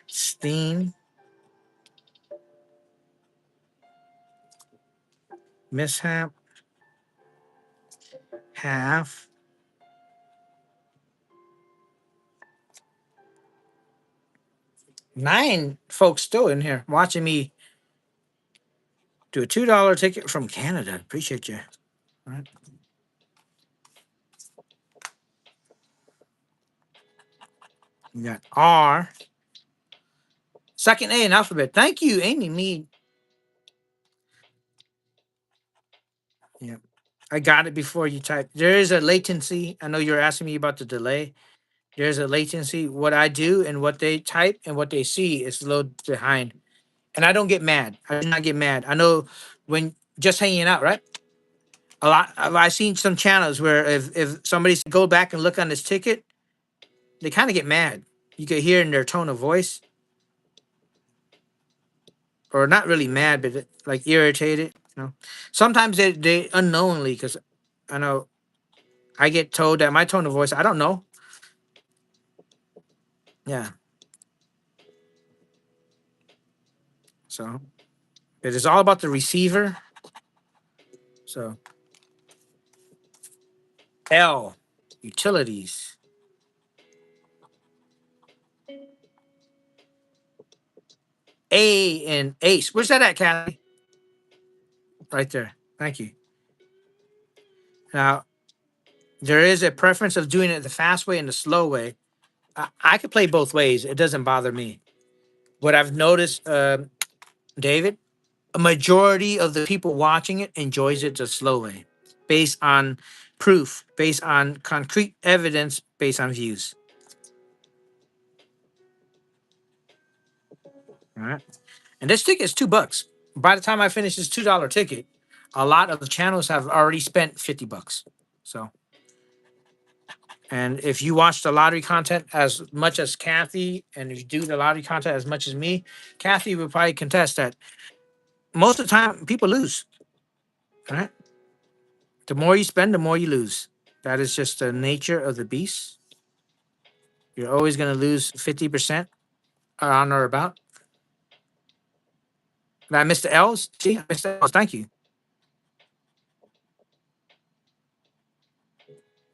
A: Steam. Mishap. Half. 9 folks still in here watching me do a $2 ticket from Canada. Appreciate you. All right. We got R. Second A in alphabet. Thank you, Amy Mead. Yeah. I got it before you type. There is a latency. I know you're asking me about the delay. There's a latency. What I do and what they type and what they see is a little behind. And I don't get mad. I do not get mad. I know when just hanging out, right? A lot. I've seen some channels where if somebody's go back and look on this ticket, they kind of get mad. You could hear in their tone of voice, or not really mad, but like irritated. You know, sometimes they unknowingly because I know I get told that my tone of voice. I don't know. Yeah. So it is all about the receiver. So L utilities. A and Ace. Where's that at, Kathy? Right there. Thank you. Now there is a preference of doing it the fast way and the slow way. I could play both ways. It doesn't bother me. What I've noticed, David, a majority of the people watching it enjoys it the slow way, based on proof, based on concrete evidence, based on views. All right. And this ticket is $2. By the time I finish this $2 ticket, a lot of the channels have already spent $50. So, and if you watch the lottery content as much as Kathy, and if you do the lottery content as much as me, Kathy would probably contest that most of the time people lose. All right. The more you spend, the more you lose. That is just the nature of the beast. You're always going to lose 50% on or about. And I missed the L's. See, I missed the L's. Thank you.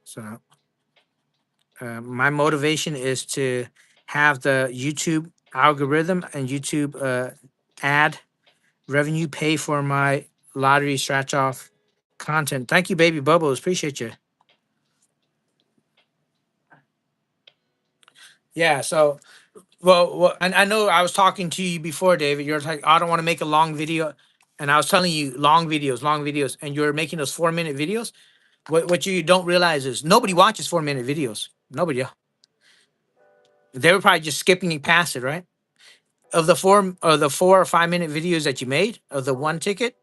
A: So, my motivation is to have the YouTube algorithm and YouTube ad revenue pay for my lottery scratch off content. Thank you, baby bubbles. Appreciate you. Yeah. So, well, I know I was talking to you before, David. You're like, I don't want to make a long video. And I was telling you long videos, and you're making those 4 minute videos. What you don't realize is nobody watches 4 minute videos. Nobody. They were probably just skipping past it, right? Of the 4 or 5 minute videos that you made of the one ticket,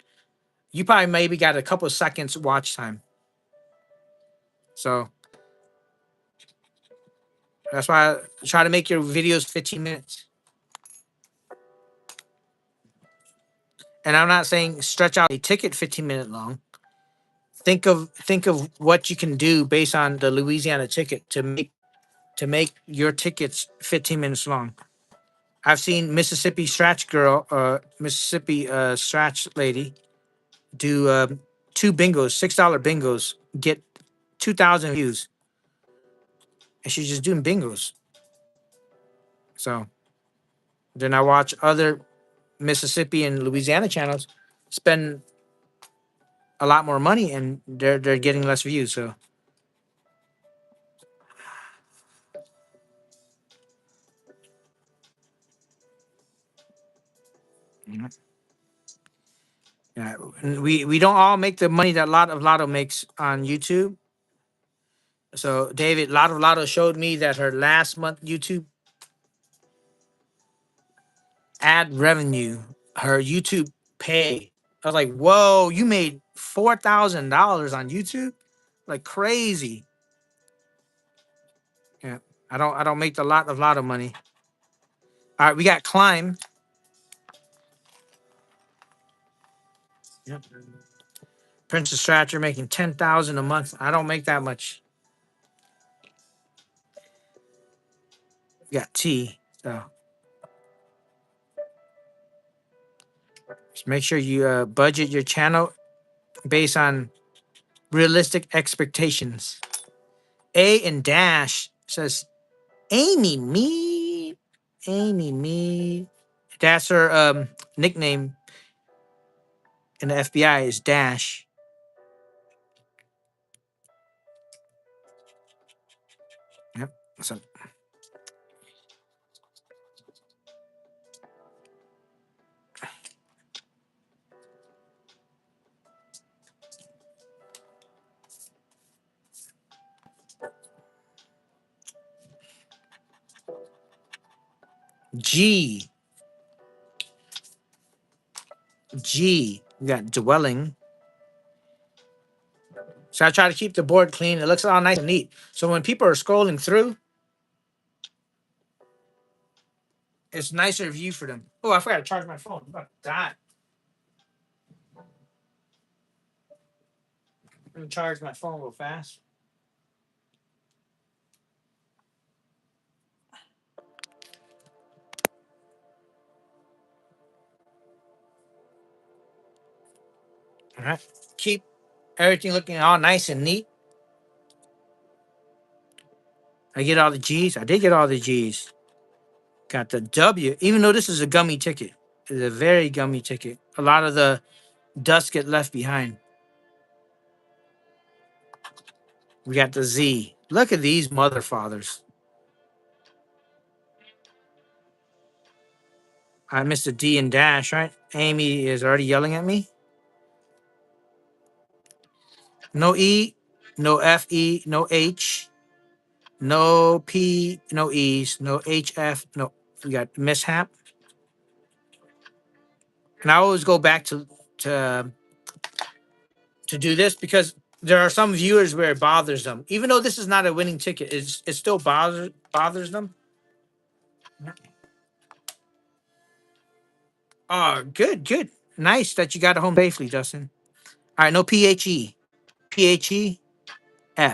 A: you probably maybe got a couple of seconds watch time. So that's why I try to make your videos 15 minutes. And I'm not saying stretch out a ticket 15-minute long. Think of what you can do based on the Louisiana ticket to make your tickets 15 minutes long. I've seen Mississippi scratch lady do two bingos, $6 bingos, get 2,000 views, and she's just doing bingos. So then I watch other Mississippi and Louisiana channels spend a lot more money, and they're getting less views. So mhm. Yeah, and we don't all make the money that Lotto makes on YouTube. So David, Lotto showed me that her last month YouTube ad revenue, her YouTube pay. I was like, whoa, you made $4,000 on YouTube, like crazy. Yeah, I don't make the lot of money. All right, we got Climb. Yep. Princess Stratcher making 10,000 a month. I don't make that much. We got T. So just make sure you budget your channel based on realistic expectations. A and Dash says Amy Me. Amy Me. That's her nickname in the FBI is Dash. Yep. So G. G. We got Dwelling. So I try to keep the board clean. It looks all nice and neat. So when people are scrolling through, it's nicer view for them. Oh, I forgot to charge my phone. I'm about to die. I'm gonna charge my phone real fast. All right. Keep everything looking all nice and neat. I get all the G's. I did get all the G's. Got the W. Even though this is a gummy ticket, it's a very gummy ticket. A lot of the dust get left behind. We got the Z. Look at these mother fathers. I missed a D and Dash, right? Amy is already yelling at me. No E, no FE, no H, no P, no E's, no HF, no. We got mishap. And I always go back to to do this because there are some viewers where it bothers them, even though this is not a winning ticket. It still bothers them. Oh, good, good, nice that you got it home safely, Justin. All right, no PHEF. All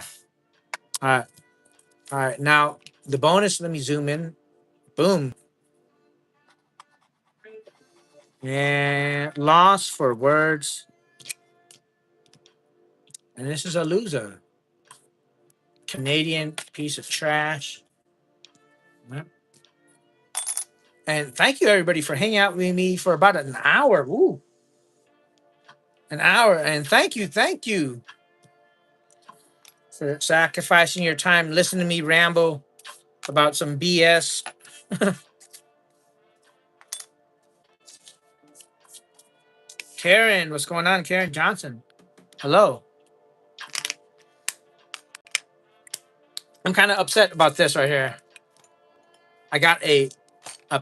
A: right, all right. Now the bonus. Let me zoom in. Boom. And loss for words. And this is a loser. Canadian piece of trash. Yep. And thank you everybody for hanging out with me for about an hour. Ooh, an hour. And thank you for sacrificing your time listening to me ramble about some BS. Karen, what's going on? Karen Johnson. Hello. I'm kind of upset about this right here. I got a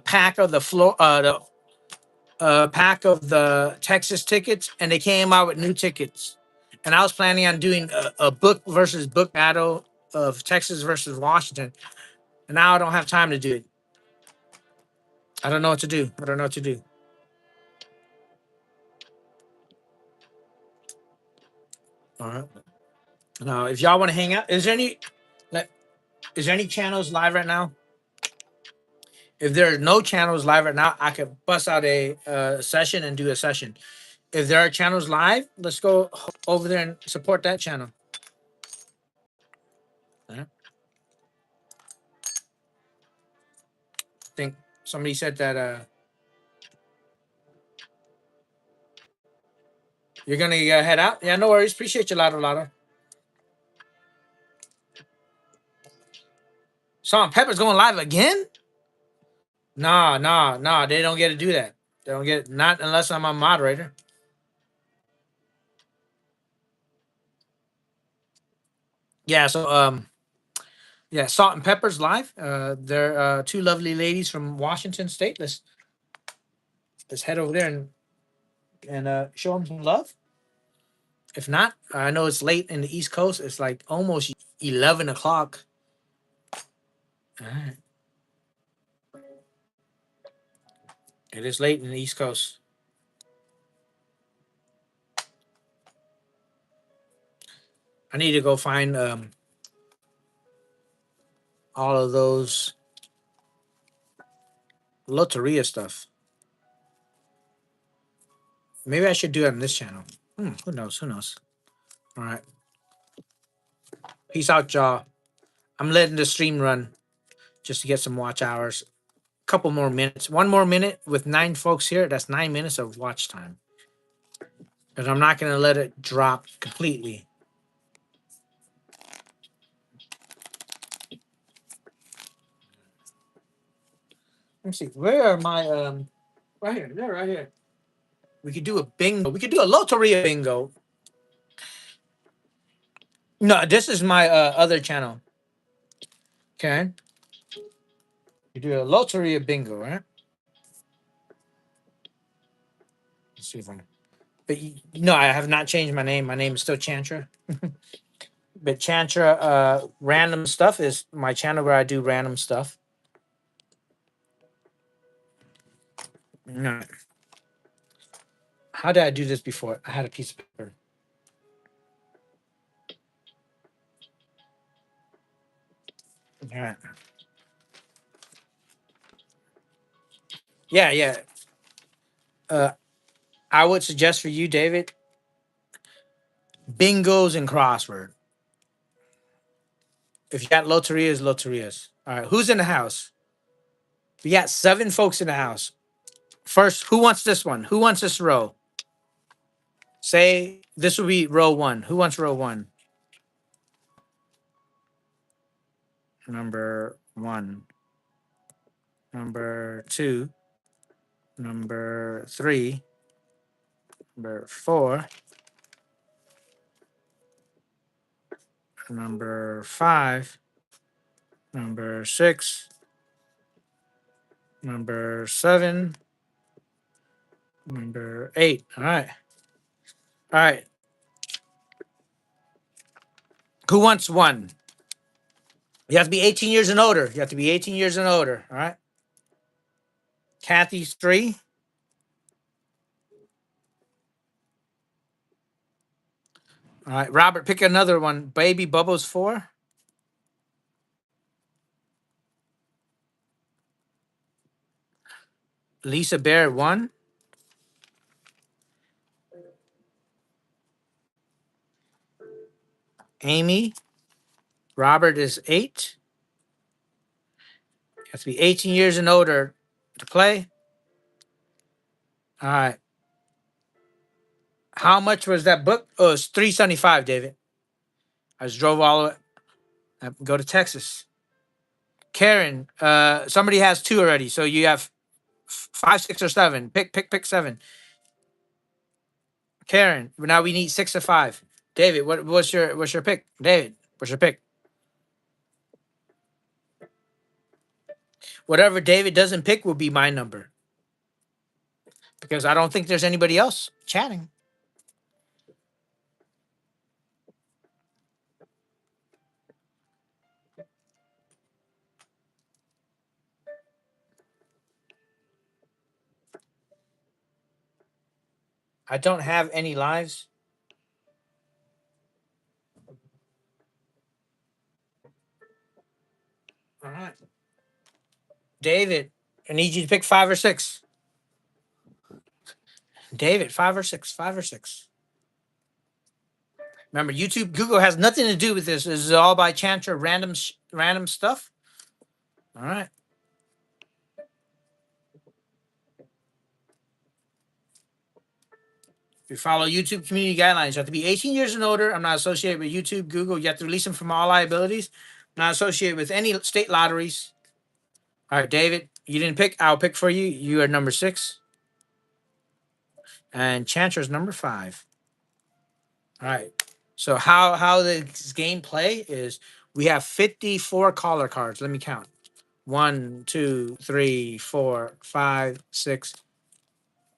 A: pack of the floor the pack of the Texas tickets, and they came out with new tickets. And I was planning on doing a book versus book battle of Texas versus Washington. And now I don't have time to do it. I don't know what to do. I don't know what to do. All right. Now, if y'all want to hang out, like, is there any channels live right now? If there are no channels live right now, I could bust out a session and do a session. If there are channels live, let's go over there and support that channel. I think somebody said that you're gonna head out. Yeah, no worries. Appreciate you, Lotto Lotto. Salt and Pepper's going live again? Nah, nah, nah. They don't get to do that. They don't get not unless I'm a moderator. Yeah. So yeah, Salt and Pepper's live. They're two lovely ladies from Washington State. Let's head over there and show them some love. If not, I know it's late in the East Coast. It's like almost 11 o'clock. All right. It is late in the East Coast. I need to go find all of those Loteria stuff. Maybe I should do it on this channel. Who knows? Who knows? All right. Peace out, y'all. I'm letting the stream run just to get some watch hours. Couple more minutes. One more minute with 9 folks here. That's 9 minutes of watch time. Because I'm not going to let it drop completely. Let me see. Where are my right here? They're right here. We could do a bingo. We could do a Loteria bingo. No, this is my other channel. Okay. You do a Loteria bingo, right? Let's see if I. But no, I have not changed my name. My name is still Chantra. But Chantra Random Stuff is my channel where I do random stuff. No. How did I do this before? I had a piece of paper. All right. Yeah, yeah. Uh, I would suggest for you, David, bingos and crossword. If you got loterias, loterias. All right. Who's in the house? We got 7 folks in the house. First, who wants this one? Who wants this row? Say this will be row 1. Who wants row 1? Number 1. Number 2. Number 3. Number 4. Number 5. Number 6. Number 7. Number 8. All right. All right. Who wants one? You have to be 18 years and older. You have to be 18 years and older. All right. Kathy's 3. All right. Robert, pick another one. Baby Bubbles 4. Lisa Bear 1. Amy. Robert is 8. You have to be 18 years and older to play. All right. How much was that book? Oh, it's $375, David. I just drove all the way. Go to Texas. Karen, somebody has 2 already, so you have 5, 6, or 7. Pick 7. Karen, now we need 6 or 5. David, what's your pick? David, what's your pick? Whatever David doesn't pick will be my number because I don't think there's anybody else chatting. I don't have any lives. All right. David, I need you to pick 5 or 6. David, 5 or 6, 5 or 6. Remember, YouTube, Google has nothing to do with this. This is all by Chantra random stuff. All right. We follow YouTube community guidelines. You have to be 18 years and older. I'm not associated with YouTube, Google. You have to release them from all liabilities. I'm not associated with any state lotteries. All right, David, you didn't pick. I'll pick for you. You are number 6. And Chantra's number 5. All right. So how this game play is we have 54 caller cards. Let me count. 1, 2, 3, 4, 5, 6,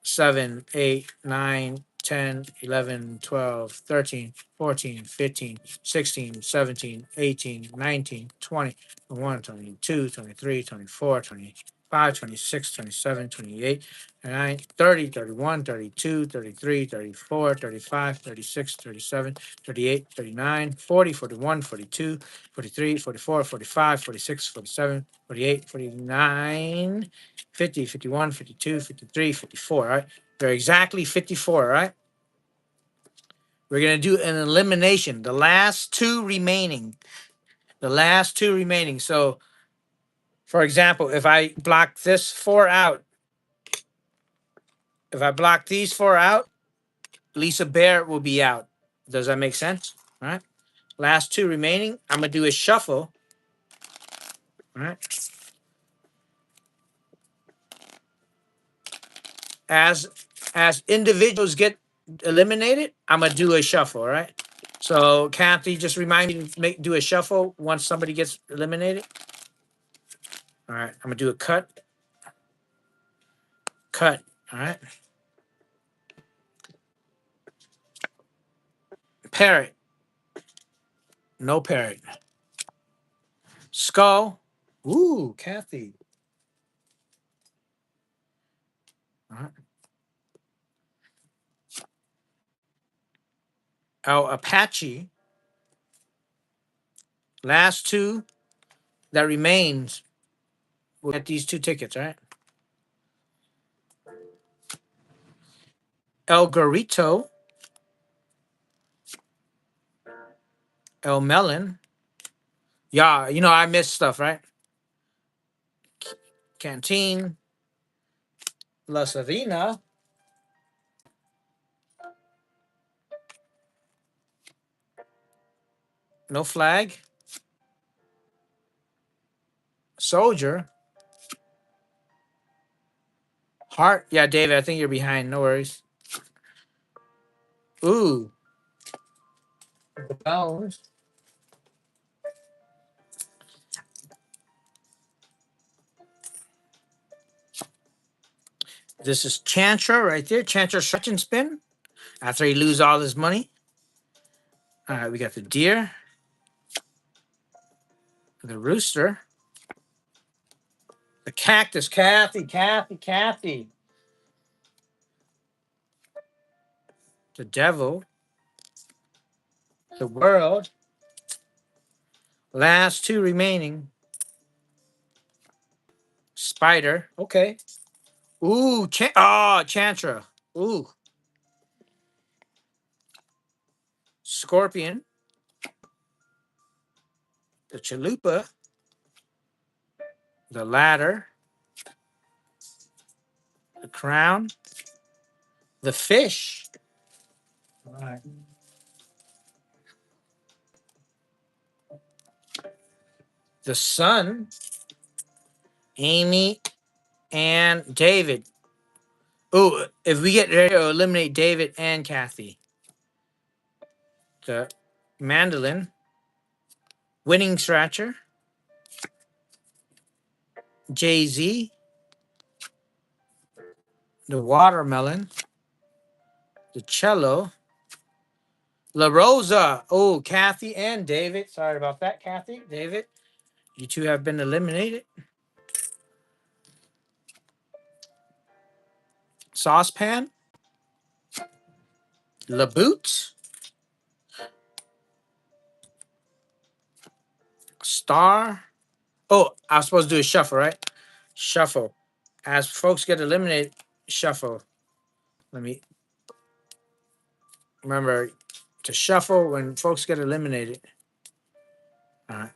A: 7, 8, 9, 10, 11, 12, 13, 14, 15, 16, 17, 18, 19, 20, 21, 22, 23, 24, 25, 26, 27, 28, 29, 30, 31, 32, 33, 34, 35, 36, 37, 38, 39, 40, 41, 42, 43, 44, 45, 46, 47, 48, 49, 50, 51, 52, 53, 54. All right. They're exactly 54. All right. We're going to do an elimination. The last 2 remaining. The last 2 remaining. So, for example, if I block this 4 out, if I block these 4 out, Lisa Bear will be out. Does that make sense? All right. Last 2 remaining. I'm going to do a shuffle. All right. As individuals get eliminated, I'm gonna do a shuffle. All right. So Kathy, just remind me to do a shuffle once somebody gets eliminated. All right. I'm gonna do a cut. Cut. All right. Parrot. No parrot. Skull. Ooh, Kathy. All right. Oh, Apache. Last 2 that remains will get these 2 tickets. All right. El Gorito. El Melon. Yeah, I missed stuff, right? Canteen. La Serena. No flag. Soldier. Heart. Yeah, David, I think you're behind. No worries. Ooh. The Bells. This is Chantra right there. Chantra stretch and spin after he lose all his money. All right, we got the deer, the rooster, the cactus. Kathy. The devil, the world. Last two remaining. Spider. Okay. Ooh, Chantra. Ooh, scorpion. The chalupa. The ladder. The crown. The fish. All right. The sun. Amy and David. Ooh, if we get ready to eliminate David and Kathy. The mandolin. Winning scratcher. Jay-Z. The watermelon. The cello. La Rosa. Oh, Kathy and David. Sorry about that, Kathy. David, you two have been eliminated. Saucepan. La Boot. Star. Oh, I was supposed to do a shuffle, right? Shuffle. As folks get eliminated, shuffle. Let me remember to shuffle when folks get eliminated. All right.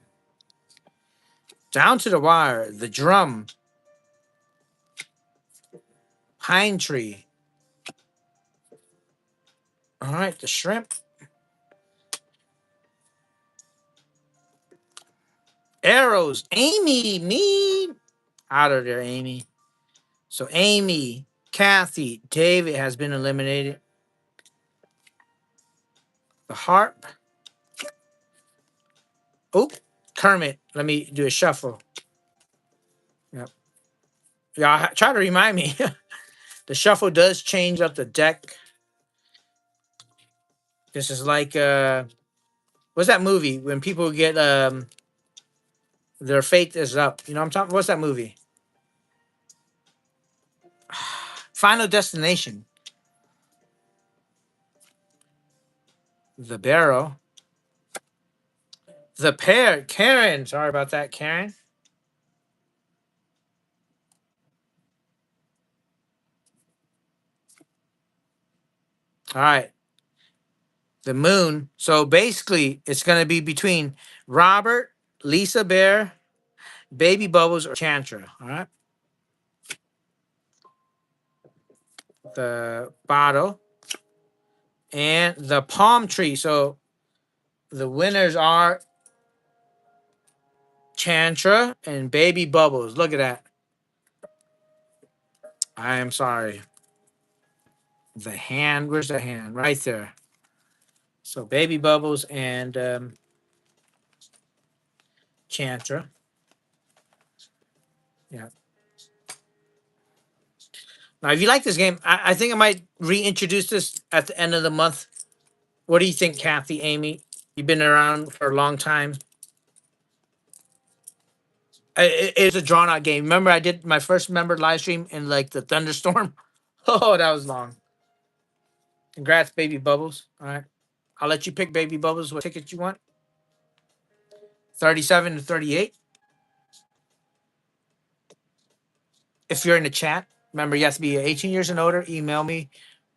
A: Down to the wire. The drum. Pine tree. All right. The shrimp. Arrows. Amy. Me. Out of there, Amy. So Amy, Kathy, David has been eliminated. The harp. Oh, Kermit. Let me do a shuffle. Yep. Y'all try to remind me. The shuffle does change up the deck. This is like what's that movie when people get their faith is up? You know what I'm talking? What's that movie? Final Destination. The barrel. The pear. Karen. Sorry about that, Karen. All right. The moon. So basically, it's going to be between Robert, Lisa Bear, Baby Bubbles, or Chantra. All right. The bottle and the palm tree. So the winners are Chantra and Baby Bubbles. Look at that. I am sorry. The hand. Where's the hand? Right there. So Baby Bubbles and Chantra. Yeah. Now, if you like this game, I think I might reintroduce this at the end of the month. What do you think, Kathy, Amy? You've been around for a long time. It's a drawn out game. Remember, I did my first member live stream in like the thunderstorm. Oh, that was long. Congrats, Baby Bubbles. All right, I'll let you pick, Baby Bubbles, what ticket you want. 37 to 38. If you're in the chat, remember you have to be 18 years and older. Email me.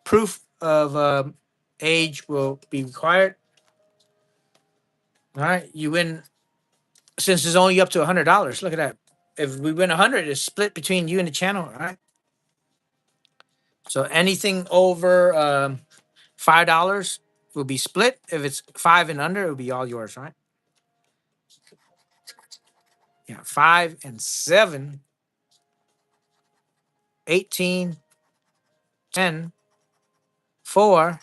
A: Proof of age will be required. All right, you win. Since it's only up to $100. Look at that. If we win 100, it's split between you and the channel. All right. So anything over $5 will be split. If it's 5 and under, it'll be all yours, right? Yeah, 5 and 7, 18, 10, 4,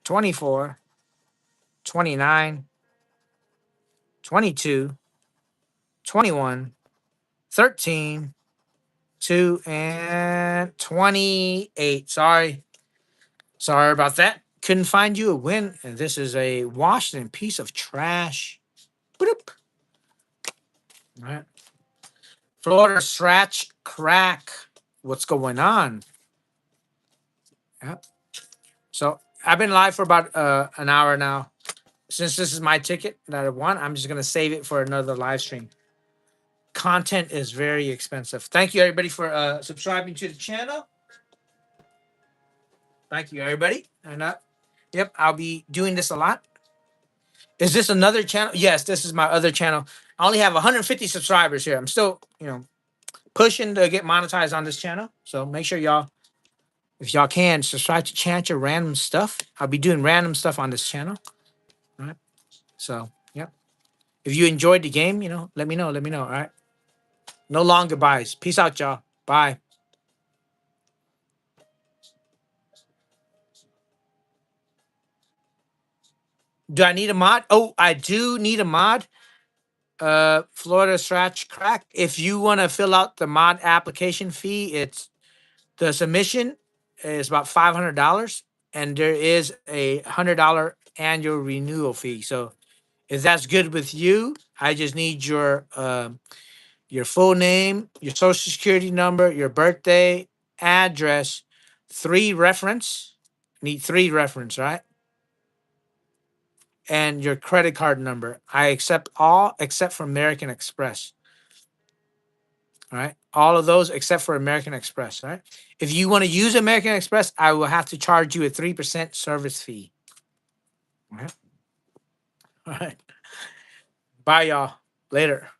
A: 24, 29, 22, 21, 13, 2 and 28. Sorry about that. Couldn't find you a win. And this is a Washington piece of trash. Boop. All right. Florida scratch crack. What's going on? Yeah. So I've been live for about an hour now. Since this is my ticket that I won, I'm just gonna save it for another live stream. Content is very expensive. Thank you everybody for subscribing to the channel. Thank you everybody. And yep, I'll be doing this a lot. Is this another channel? Yes, this is my other channel. I only have 150 subscribers here. I'm still, pushing to get monetized on this channel. So make sure y'all, if y'all can, subscribe to Chantra Random Stuff. I'll be doing random stuff on this channel. All right. So, yep. If you enjoyed the game, let me know. Let me know. All right. No long goodbyes. Peace out, y'all. Bye. Do I need a mod? Oh, I do need a mod. Florida Scratch Crack. If you want to fill out the mod application fee, it's the submission is about $500, and there is a $100 annual renewal fee. So if that's good with you, I just need your full name, your social security number, your birthday, address, three reference. Need three reference, right? And your credit card number. I accept all except for American Express. All right. All of those except for American Express. All right. If you want to use American Express, I will have to charge you a 3% service fee. All right. All right. Bye, y'all. Later.